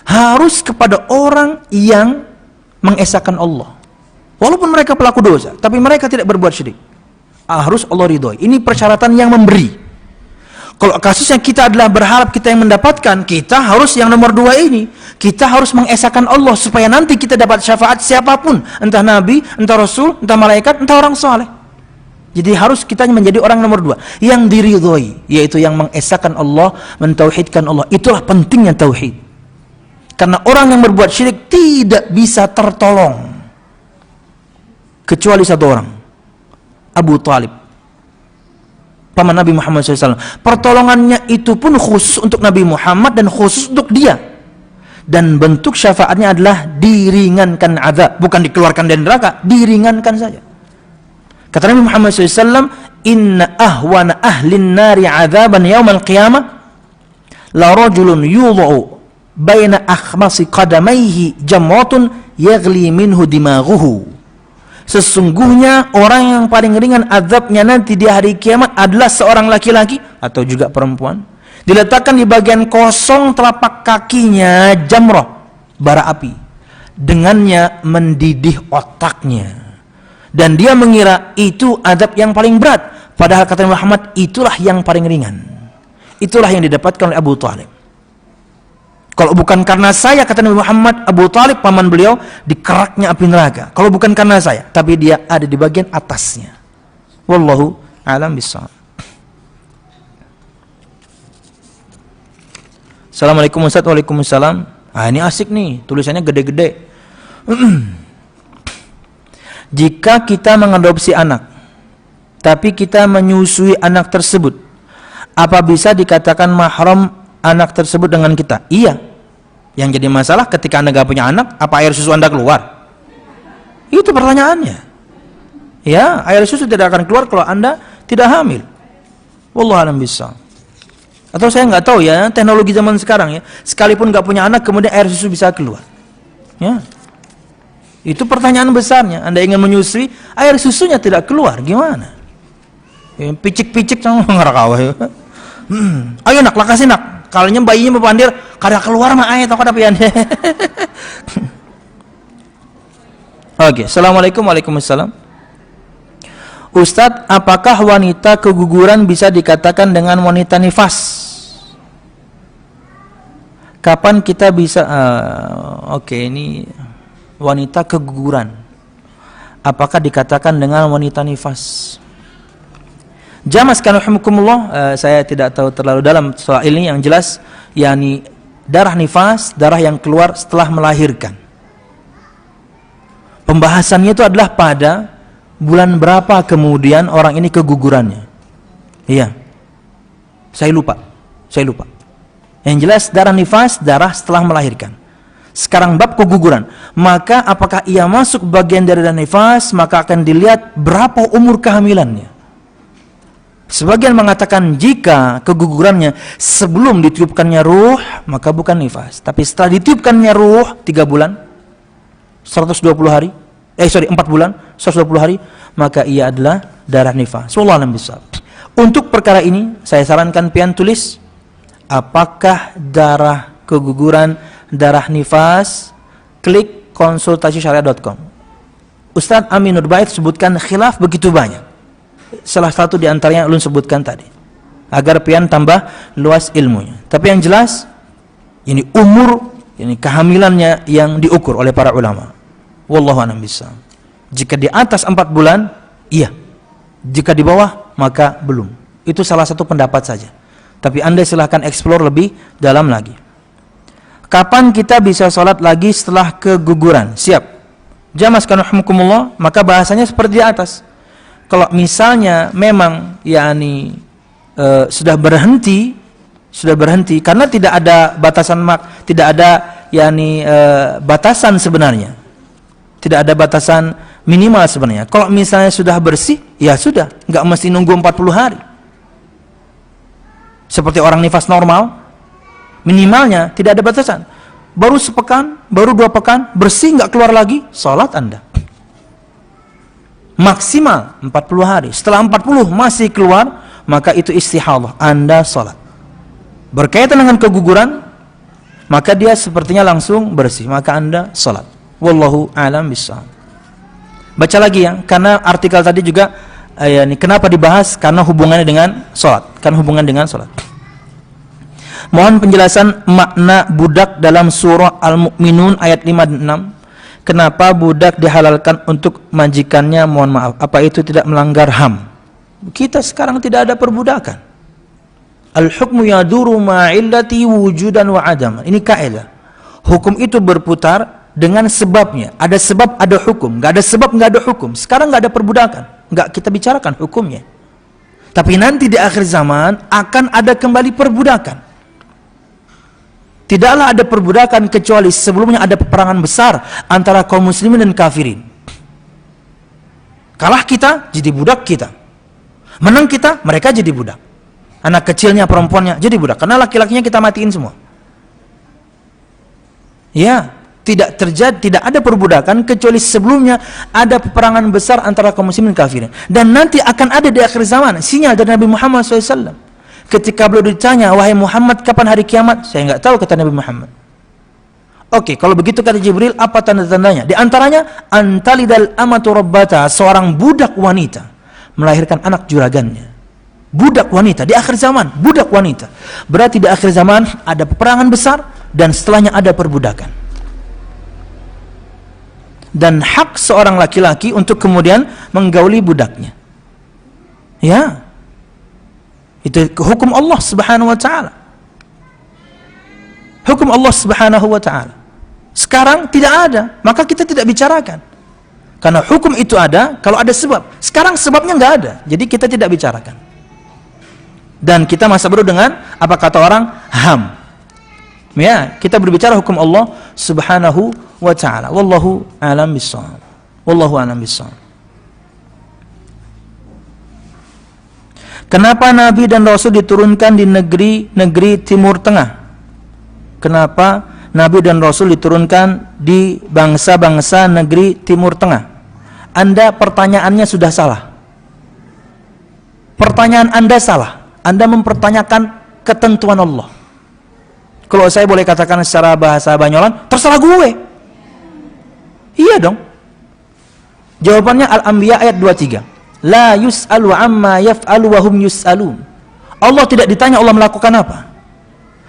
Harus kepada orang yang mengesahkan Allah. Walaupun mereka pelaku dosa, tapi mereka tidak berbuat syirik. Harus Allah ridhoi. Ini persyaratan yang memberi. Kalau kasusnya kita adalah berharap kita yang mendapatkan, kita harus yang nomor 2 ini. Kita harus mengesahkan Allah supaya nanti kita dapat syafaat siapapun, entah nabi, entah rasul, entah malaikat, entah orang saleh. Jadi harus kita menjadi orang nomor 2 yang diridhoi, yaitu yang mengesahkan Allah, mentauhidkan Allah. Itulah pentingnya tauhid. Karena orang yang berbuat syirik tidak bisa tertolong kecuali 1 orang, Abu Talib, paman Nabi Muhammad SAW. Pertolongannya itu pun khusus untuk Nabi Muhammad dan khusus untuk dia. Dan bentuk syafaatnya adalah diringankan azab, bukan dikeluarkan dari neraka, diringankan saja. Kata Nabi Muhammad SAW, inna ahwana ahlin nari azaban yawmal qiyamah la rajulun yudha'u baina akhmasi qadamaihi jamratun yaghli minhu dimaghuhu. Sesungguhnya orang yang paling ringan azabnya nanti di hari kiamat adalah seorang laki-laki atau juga perempuan, diletakkan di bagian kosong telapak kakinya jamrah, bara api, dengannya mendidih otaknya. Dan dia mengira itu azab yang paling berat, padahal kata Muhammad itulah yang paling ringan. Itulah yang didapatkan oleh Abu Talib. Kalau bukan karena saya, kata Nabi Muhammad, Abu Talib paman beliau dikeraknya api neraka. Kalau bukan karena saya, tapi dia ada di bagian atasnya. Wallahu a'lam bishawab. Assalamualaikum Ustaz. Waalaikumsalam. Ini asik nih, tulisannya gede-gede. Jika kita mengadopsi anak, tapi kita menyusui anak tersebut, apa bisa dikatakan mahram anak tersebut dengan kita? Iya. Yang jadi masalah ketika Anda gak punya anak, apa air susu Anda keluar? Itu pertanyaannya. Ya, air susu tidak akan keluar kalau Anda tidak hamil. Wallahu a'lam bishawab. Atau saya nggak tahu ya, teknologi zaman sekarang ya, sekalipun nggak punya anak kemudian air susu bisa keluar. Ya, itu pertanyaan besarnya. Anda ingin menyusui, air susunya tidak keluar, gimana? Ya, picik-picik sama ngerakawah ya. Ayo nak, lakasin nak. Kalanya bayinya berpandir, kada keluar mah air atau kada pian. Oke, assalamualaikum. Waalaikumsalam. Ustadz, apakah wanita keguguran bisa dikatakan dengan wanita nifas? Kapan kita bisa ini wanita keguguran, apakah dikatakan dengan wanita nifas? Jamaah sekalian rahimakumullah, saya tidak tahu terlalu dalam soal ini. Yang jelas yakni darah nifas, darah yang keluar setelah melahirkan. Pembahasannya itu adalah pada bulan berapa kemudian orang ini kegugurannya. Iya, saya lupa. Yang jelas darah nifas, darah setelah melahirkan. Sekarang bab keguguran, maka apakah ia masuk bagian dari darah nifas, maka akan dilihat berapa umur kehamilannya. Sebagian mengatakan jika kegugurannya sebelum ditiupkannya ruh, maka bukan nifas. Tapi setelah ditiupkannya ruh 3 bulan, 120 hari, 4 bulan, 120 hari, maka ia adalah darah nifas. Wallahu a'lam bishawab. Untuk perkara ini, saya sarankan pian tulis, apakah darah keguguran, darah nifas, klik konsultasisyariah.com. Ustadz Amin Nur Bait sebutkan khilaf begitu banyak. Salah satu di antaranya ulun sebutkan tadi, agar pian tambah luas ilmunya. Tapi yang jelas, ini umur, ini kehamilannya yang diukur oleh para ulama. Wallahu a'lam bishawab. Jika di atas 4 bulan, iya. Jika di bawah, maka belum. Itu salah satu pendapat saja. Tapi Anda silahkan explore lebih dalam lagi. Kapan kita bisa sholat lagi setelah keguguran? Siap. Jamaskan rahmukumullah, maka bahasanya seperti di atas. Kalau misalnya memang sudah berhenti karena tidak ada batasan batasan sebenarnya. Tidak ada batasan minimal sebenarnya. Kalau misalnya sudah bersih, ya sudah, nggak mesti nunggu 40 hari. Seperti orang nifas normal, minimalnya tidak ada batasan. Baru sepekan, baru 2 pekan, bersih nggak keluar lagi, sholat Anda. Maksimal 40 hari. Setelah 40 masih keluar, maka itu istihadah, Anda sholat. Berkaitan dengan keguguran, maka dia sepertinya langsung bersih, maka Anda sholat. Wallahu a'lam bishawab. Baca lagi ya, karena artikel tadi juga kenapa dibahas? Karena hubungannya dengan sholat. Karena hubungan dengan sholat. Mohon penjelasan makna budak dalam surah Al-Mu'minun ayat 5 dan 6. Kenapa budak dihalalkan untuk majikannya? Mohon maaf, apa itu tidak melanggar HAM? Kita sekarang tidak ada perbudakan. Al-hukmu yaduru ma'illati wujudan wa adam. Ini kaidah. Hukum itu berputar dengan sebabnya. Ada sebab, ada hukum. Nggak ada sebab, nggak ada hukum. Sekarang nggak ada perbudakan. Nggak kita bicarakan hukumnya. Tapi nanti di akhir zaman akan ada kembali perbudakan. Tidaklah ada perbudakan kecuali sebelumnya ada peperangan besar antara kaum muslimin dan kafirin. Kalah kita, jadi budak kita. Menang kita, mereka jadi budak. Anak kecilnya, perempuannya jadi budak. Karena laki-lakinya kita matiin semua. Ya, tidak ada perbudakan kecuali sebelumnya ada peperangan besar antara kaum muslimin dan kafirin. Dan nanti akan ada di akhir zaman sinyal dari Nabi Muhammad SAW. Ketika beliau ditanya, wahai Muhammad, kapan hari kiamat? Saya nggak tahu, kata Nabi Muhammad. Oke, kalau begitu kata Jibril, apa tanda-tandanya? Di antaranya, antalidal amatu rabbata, seorang budak wanita melahirkan anak juragannya. Budak wanita di akhir zaman, budak wanita. Berarti di akhir zaman ada peperangan besar dan setelahnya ada perbudakan. Dan hak seorang laki-laki untuk kemudian menggauli budaknya. Ya. Itu hukum Allah Subhanahu wa taala. Hukum Allah Subhanahu wa taala. Sekarang tidak ada, maka kita tidak bicarakan. Karena hukum itu ada kalau ada sebab. Sekarang sebabnya nggak ada, jadi kita tidak bicarakan. Dan kita masa baru dengan apa kata orang HAM. Ya, kita berbicara hukum Allah Subhanahu wa taala. Wallahu a'lam bishawab. Wallahu a'lam bishawab. Kenapa Nabi dan Rasul diturunkan di negeri Timur Tengah? Kenapa Nabi dan Rasul diturunkan di bangsa-bangsa negeri Timur Tengah? Anda pertanyaannya sudah salah. Pertanyaan Anda salah. Anda mempertanyakan ketentuan Allah. Kalau saya boleh katakan secara bahasa Banyolan, terserah gue. Iya dong. Jawabannya Al-Anbiya ayat 23. La yus'alu amma yaf'alu wa hum yus'alun. Allah tidak ditanya Allah melakukan apa.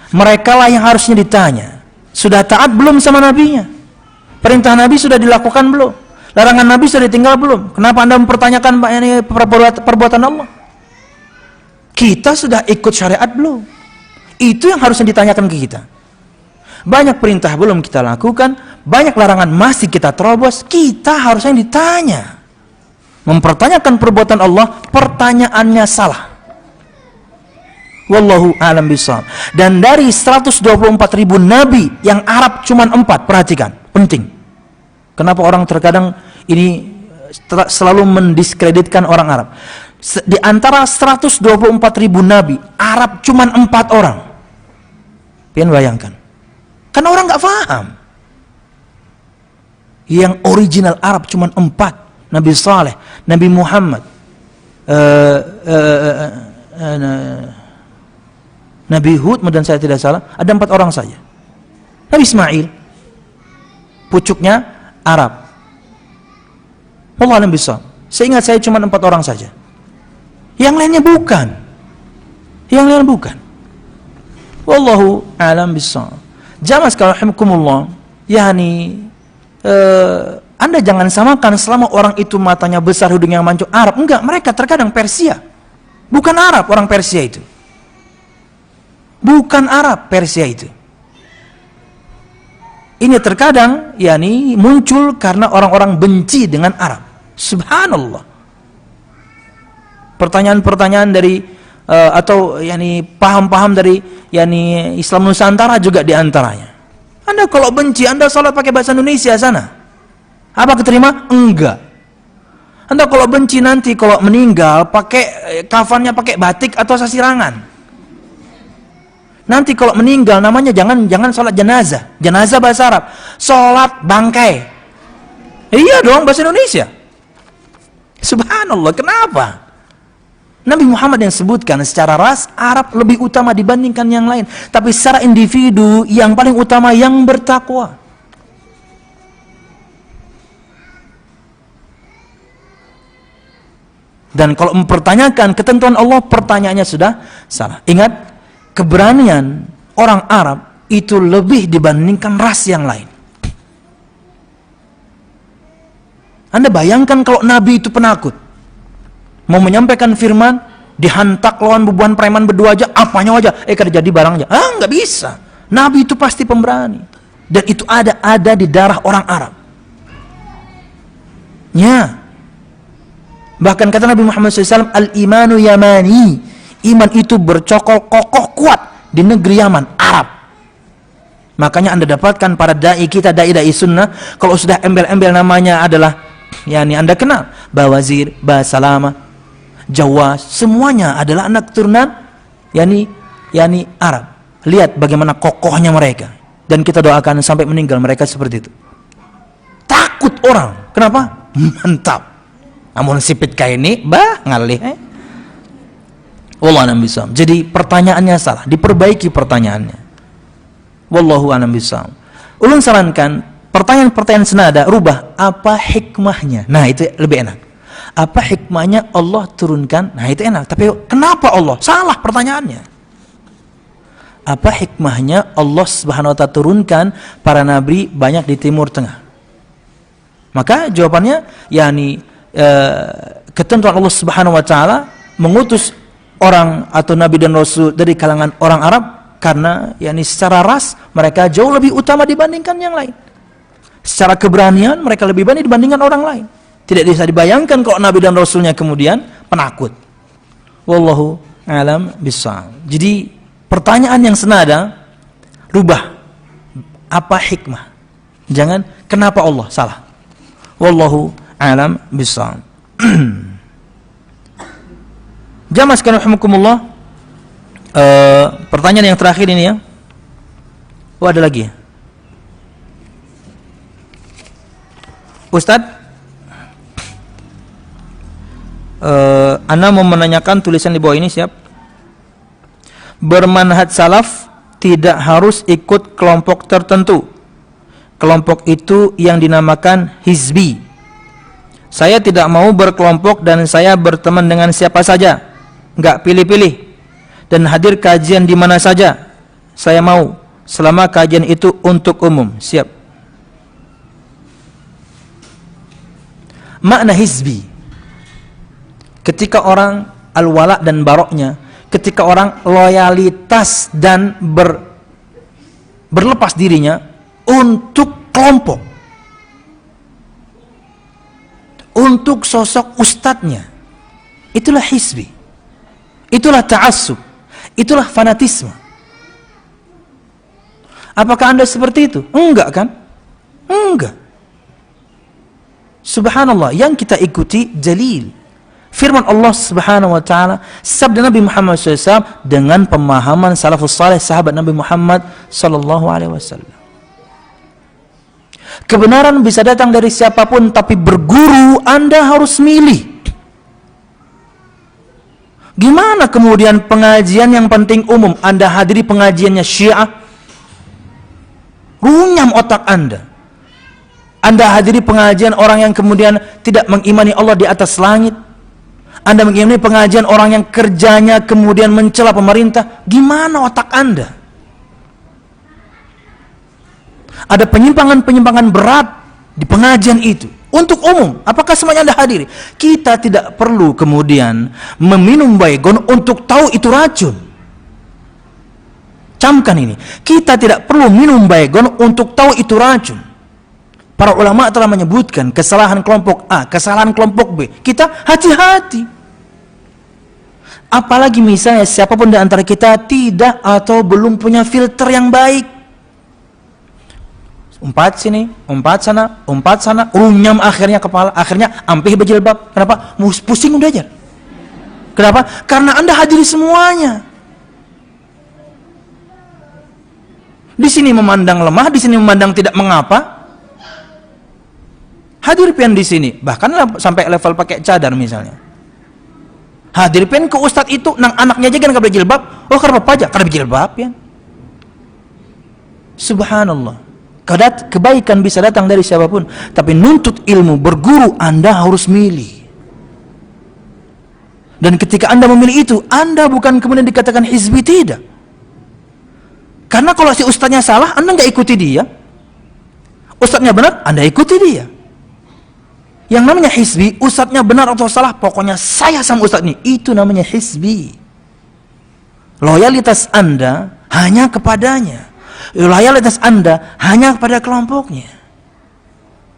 Mereka lah yang harusnya ditanya. Sudah taat belum sama nabinya? Perintah Nabi sudah dilakukan belum? Larangan Nabi sudah ditinggal belum? Kenapa Anda mempertanyakan perbuatan Allah? Kita sudah ikut syariat belum? Itu yang harusnya ditanyakan ke kita. Banyak perintah belum kita lakukan, banyak larangan masih kita terobos, kita harusnya ditanya. Mempertanyakan perbuatan Allah, pertanyaannya salah. Wallahu a'lam bishawab. Dan dari 124.000 nabi yang Arab cuma 4, perhatikan, penting. Kenapa orang terkadang ini selalu mendiskreditkan orang Arab? Di antara 124.000 nabi, Arab cuma 4 orang. Pian bayangkan. Karena orang nggak paham. Yang original Arab cuma 4. Nabi Saleh, Nabi Muhammad, Nabi Hud, dan saya tidak salah, ada 4 orang saja. Nabi Ismail, pucuknya Arab. Wallahu a'lam bishawab. Seingat saya cuma 4 orang saja. Yang lainnya bukan. Yang lainnya bukan. Wallahu a'lam bishawab. Jamaah sekalian rahimakumullah, yakni Anda jangan samakan selama orang itu matanya besar, hidungnya mancung Arab. Enggak, mereka terkadang Persia. Bukan Arab orang Persia itu. Bukan Arab Persia itu. Ini terkadang yakni muncul karena orang-orang benci dengan Arab. Subhanallah. Pertanyaan-pertanyaan dari atau yakni paham-paham dari yakni Islam Nusantara juga diantaranya. Anda kalau benci, Anda sholat pakai bahasa Indonesia sana. Apa keterima? Enggak. Anda kalau benci nanti kalau meninggal pakai kafannya pakai batik atau sasirangan. Nanti kalau meninggal namanya jangan sholat jenazah. Jenazah bahasa Arab. Sholat bangkai. Iya dong bahasa Indonesia. Subhanallah, kenapa? Nabi Muhammad yang sebutkan secara ras Arab lebih utama dibandingkan yang lain, tapi secara individu yang paling utama yang bertakwa. Dan kalau mempertanyakan ketentuan Allah, pertanyaannya sudah salah. Ingat, keberanian orang Arab itu lebih dibandingkan ras yang lain. Anda bayangkan kalau Nabi itu penakut, mau menyampaikan firman, dihantak lawan bebuan preman berdua aja, apanya aja, kerja jadi barangnya. Nggak bisa. Nabi itu pasti pemberani. Dan itu ada di darah orang Arab. Ya. Bahkan kata Nabi Muhammad SAW, al-imanu yamani. Iman itu bercokol kokoh kuat di negeri Yaman, Arab. Makanya Anda dapatkan para da'i kita, da'i sunnah, kalau sudah embel-embel namanya adalah, yakni Anda kenal, Bawazir, Basalama, Jawas, semuanya adalah anak turunan yakni Arab. Lihat bagaimana kokohnya mereka, dan kita doakan sampai meninggal mereka seperti itu. Takut orang, kenapa? Mantap. Namun sipit kayak ini, ngalih. Wallahu a'lam bishawab. Jadi pertanyaannya salah, diperbaiki pertanyaannya. Wallahu a'lam bishawab. Ulun sarankan pertanyaan-pertanyaan senada rubah, apa hikmahnya? Nah, itu lebih enak. Apa hikmahnya Allah turunkan? Nah, itu enak. Tapi kenapa Allah? Salah pertanyaannya. Apa hikmahnya Allah Subhanahu wa ta'ala turunkan para nabi banyak di Timur Tengah? Maka jawabannya yakni ketentuan Allah Subhanahu wa ta'ala mengutus orang atau nabi dan rasul dari kalangan orang Arab karena yakni secara ras mereka jauh lebih utama dibandingkan yang lain. Secara keberanian mereka lebih berani dibandingkan orang lain. Tidak bisa dibayangkan kalau Nabi dan Rasulnya kemudian penakut. Wallahu a'lam bishawab. Jadi pertanyaan yang senada rubah, apa hikmah? Jangan kenapa Allah, salah. Wallahu a'lam bishawab. Jamaah sekalian rahimakumullah, pertanyaan yang terakhir ini ya. Oh, ada lagi ya? Ustadz, Ana mau menanyakan tulisan di bawah ini, siap. Bermanhaj salaf tidak harus ikut kelompok tertentu. Kelompok itu yang dinamakan hizbi. Saya tidak mau berkelompok dan saya berteman dengan siapa saja, nggak pilih-pilih, dan hadir kajian di mana saja saya mau, selama kajian itu untuk umum. Siap. Makna hizbi, ketika orang al-wala dan baroknya, ketika orang loyalitas dan berlepas dirinya untuk kelompok, untuk sosok ustadznya, itulah hizbi, itulah ta'assub, itulah fanatisme. Apakah Anda seperti itu? Enggak kan? Enggak. Subhanallah, yang kita ikuti jalil firman Allah Subhanahu wa ta'ala, sabda Nabi Muhammad SAW dengan pemahaman salafus salih sahabat Nabi Muhammad sallallahu alaihi wasallam. Kebenaran bisa datang dari siapapun, tapi berguru Anda harus milih. Gimana kemudian pengajian yang penting umum, Anda hadiri pengajiannya Syiah, runyam otak Anda. Anda hadiri pengajian orang yang kemudian tidak mengimani Allah di atas langit. Anda mengimani pengajian orang yang kerjanya kemudian mencela pemerintah. Gimana otak Anda? Ada penyimpangan-penyimpangan berat di pengajian itu. Untuk umum, apakah semuanya Anda hadiri? Kita tidak perlu kemudian meminum baygon untuk tahu itu racun. Camkan ini. Kita tidak perlu minum baygon untuk tahu itu racun. Para ulama telah menyebutkan kesalahan kelompok A, kesalahan kelompok B. Kita hati-hati. Apalagi misalnya siapapun di antara kita tidak atau belum punya filter yang baik. Umpat sini, umpat sana, runyam akhirnya kepala, akhirnya ampih berjilbab. Kenapa? Pusing udah aja. Kenapa? Karena Anda hadiri semuanya. Di sini memandang lemah, di sini memandang tidak mengapa. Hadir pian di sini, bahkan sampai level pakai cadar misalnya. Hadir pian ke ustadz itu, nang anaknya aja kan gak berjilbab. Oh karena apa aja? Karena berjilbab pian. Subhanallah. Kebaikan bisa datang dari siapapun, tapi nuntut ilmu, berguru, Anda harus milih. Dan ketika Anda memilih itu, Anda bukan kemudian dikatakan hizbi, tidak. Karena kalau si ustadznya salah, Anda nggak ikuti dia. Ustadznya benar, Anda ikuti dia. Yang namanya hizbi, ustadznya benar atau salah, pokoknya saya sama ustadz ini, itu namanya hizbi. Loyalitas Anda hanya kepadanya. Loyalitas Anda hanya kepada kelompoknya.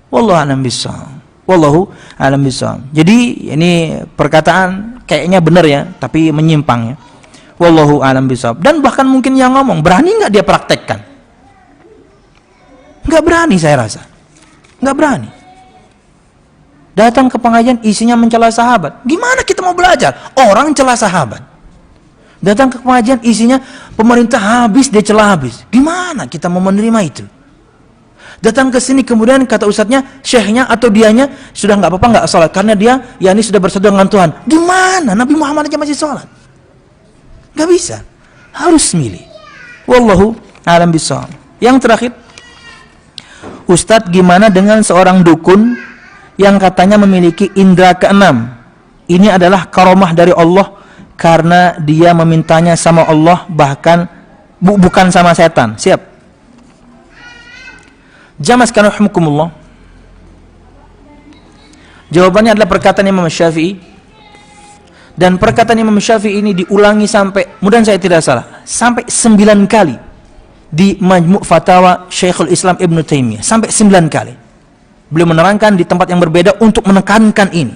Wallahu a'lam bishawab. Wallahu a'lam bishawab. Jadi ini perkataan kayaknya benar ya, tapi menyimpang ya. Wallahu a'lam bishawab. Dan bahkan mungkin yang ngomong, berani nggak dia praktekkan? Nggak berani saya rasa. Nggak berani. Datang ke pengajian isinya mencela sahabat. Gimana kita mau belajar? Orang cela sahabat. Datang ke pengajian isinya pemerintah habis, dia celah habis. Gimana kita mau menerima itu? Datang ke sini kemudian kata ustadznya, syekhnya atau dianya sudah nggak apa-apa nggak sholat karena dia yakni sudah bersatu dengan Tuhan. Gimana? Nabi Muhammad aja masih sholat. Nggak bisa. Harus milih. Wallahu a'lam bishawab. Yang terakhir, Ustadz, gimana dengan seorang dukun yang katanya memiliki indera keenam? Ini adalah karomah dari Allah karena dia memintanya sama Allah, bahkan bukan sama setan. Siap? Jamaah sekalian rahimakumullah. Jawabannya adalah perkataan Imam Syafi'i. Dan perkataan Imam Syafi'i ini diulangi sampai, mudah saya tidak salah, sampai 9 kali di Majmu' Fatawa Syekhul Islam Ibn Taimiyah. Sampai 9 kali. Beliau menerangkan di tempat yang berbeda untuk menekankan ini.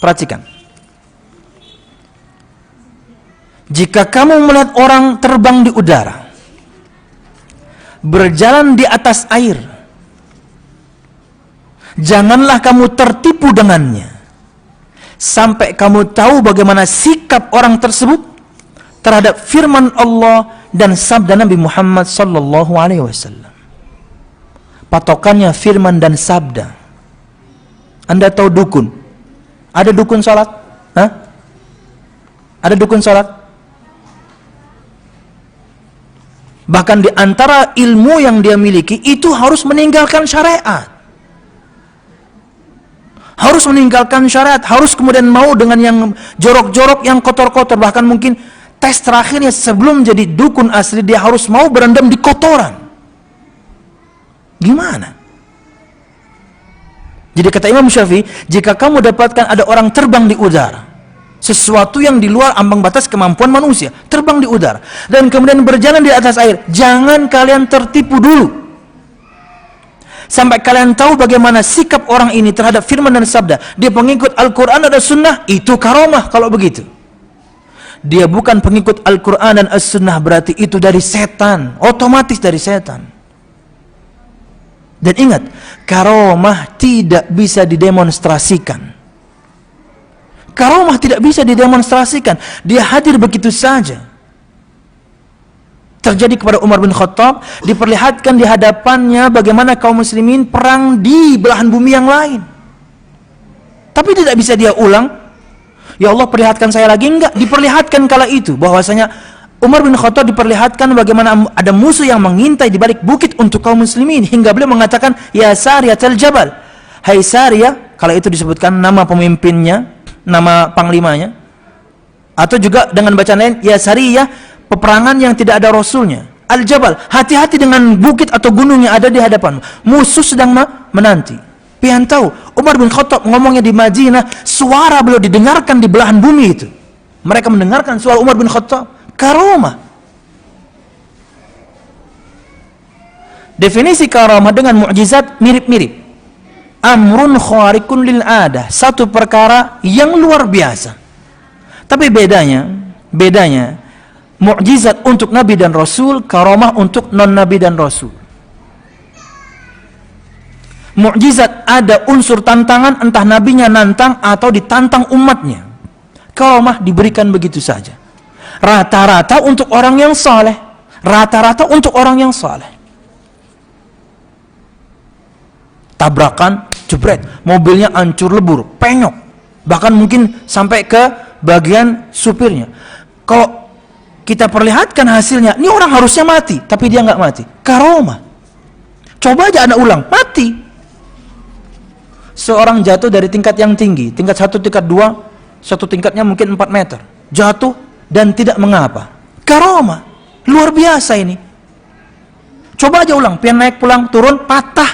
Perhatikan. Jika kamu melihat orang terbang di udara, berjalan di atas air, janganlah kamu tertipu dengannya, sampai kamu tahu bagaimana sikap orang tersebut terhadap firman Allah dan sabda Nabi Muhammad sallallahu alaihi wasallam. Patokannya firman dan sabda. Anda tahu dukun? Ada dukun salat? Hah? Ada dukun salat? Bahkan di antara ilmu yang dia miliki itu harus meninggalkan syariat. Harus meninggalkan syariat, harus kemudian mau dengan yang jorok-jorok, yang kotor-kotor. Bahkan mungkin tes terakhirnya sebelum jadi dukun asli, dia harus mau berendam di kotoran. Gimana? Jadi kata Imam Syafi'i, jika kamu dapatkan ada orang terbang di udara, sesuatu yang di luar ambang batas kemampuan manusia, terbang di udara dan kemudian berjalan di atas air, jangan kalian tertipu dulu sampai kalian tahu bagaimana sikap orang ini terhadap firman dan sabda. Dia pengikut Al-Quran dan As-Sunnah, itu karomah. Kalau begitu, dia bukan pengikut Al-Quran dan As-Sunnah, berarti itu dari setan, otomatis dari setan. Dan ingat, karomah tidak bisa didemonstrasikan. Karomah tidak bisa didemonstrasikan. Dia hadir begitu saja. terjadi kepada Umar bin Khattab, diperlihatkan di hadapannya bagaimana kaum muslimin perang di belahan bumi yang lain. Tapi tidak bisa dia ulang. Ya Allah, perlihatkan saya lagi, enggak. Diperlihatkan kala itu bahwasanya Umar bin Khattab diperlihatkan bagaimana ada musuh yang mengintai di balik bukit untuk kaum muslimin, hingga beliau mengatakan, ya Sariyatul Jabal, hai Sariyah, kala itu disebutkan nama pemimpinnya, nama panglimanya, atau juga dengan bacaan lain, ya Sariyah, peperangan yang tidak ada rasulnya. Al-Jabal, hati-hati dengan bukit atau gunung yang ada di hadapanmu. Musuh sedang menanti. Pian tahu, Umar bin Khattab ngomongnya di Madinah, suara beliau didengarkan di belahan bumi itu. Mereka mendengarkan suara Umar bin Khattab. Karomah. Definisi karomah dengan mukjizat mirip-mirip. Amrun khariqun lil adah, satu perkara yang luar biasa. Tapi bedanya mukjizat untuk nabi dan rasul, karomah untuk non nabi dan rasul. Mukjizat ada unsur tantangan, entah nabinya nantang atau ditantang umatnya. Karomah diberikan begitu saja. Rata-rata untuk orang yang saleh. Rata-rata untuk orang yang saleh. Tabrakan, jebret, mobilnya hancur lebur, penyok. Bahkan mungkin sampai ke bagian supirnya. Kalau kita perlihatkan hasilnya, ini orang harusnya mati, tapi dia nggak mati. Karomah. Coba aja Anda ulang, mati. Seorang jatuh dari tingkat yang tinggi, tingkat 1, tingkat 2, satu tingkatnya mungkin 4 meter. Jatuh dan tidak mengapa. Karomah. Luar biasa ini. Coba aja ulang, pian naik pulang, turun, patah.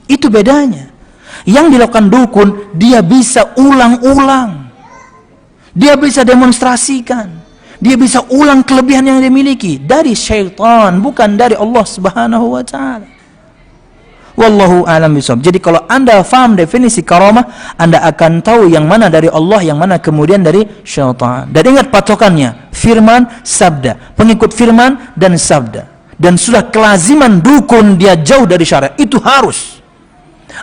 Itu bedanya. Yang dilakukan dukun, dia bisa ulang-ulang. Dia bisa demonstrasikan. Dia bisa ulang kelebihan yang dia miliki dari syaitan, bukan dari Allah Subhanahu wa taala. Wallahu a'lam bishawab. Jadi kalau Anda faham definisi karamah, Anda akan tahu yang mana dari Allah, yang mana kemudian dari syaitan. Dan ingat patokannya, firman, sabda. Pengikut firman dan sabda. Dan sudah kelaziman dukun dia jauh dari syariat. Itu harus.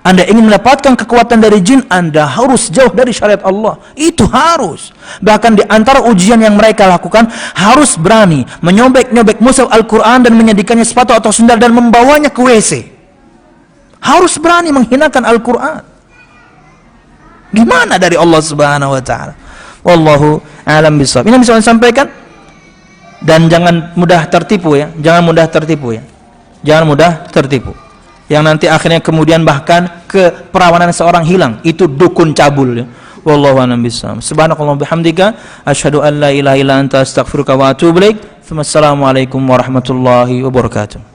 Anda ingin mendapatkan kekuatan dari jin, Anda harus jauh dari syariat Allah. Itu harus. Bahkan di antara ujian yang mereka lakukan, harus berani menyobek-nyobek mushaf Al-Quran dan menjadikannya sepatu atau sendal dan membawanya ke WC. Harus berani menghinakan Al-Quran. Gimana dari Allah Subhanahu wa taala? Wallahu a'lam bishawab. Ini bisa saya sampaikan. Dan jangan mudah tertipu ya. Jangan mudah tertipu ya. Jangan mudah tertipu. Yang nanti akhirnya kemudian bahkan keperawanan seorang hilang, itu dukun cabul ya. Wallahu a'lam bishawab. Subhanakallah bihamdika asyhadu an la ilaha illa anta astaghfiruka wa atubu ilaik. Wassalamualaikum warahmatullahi wabarakatuh.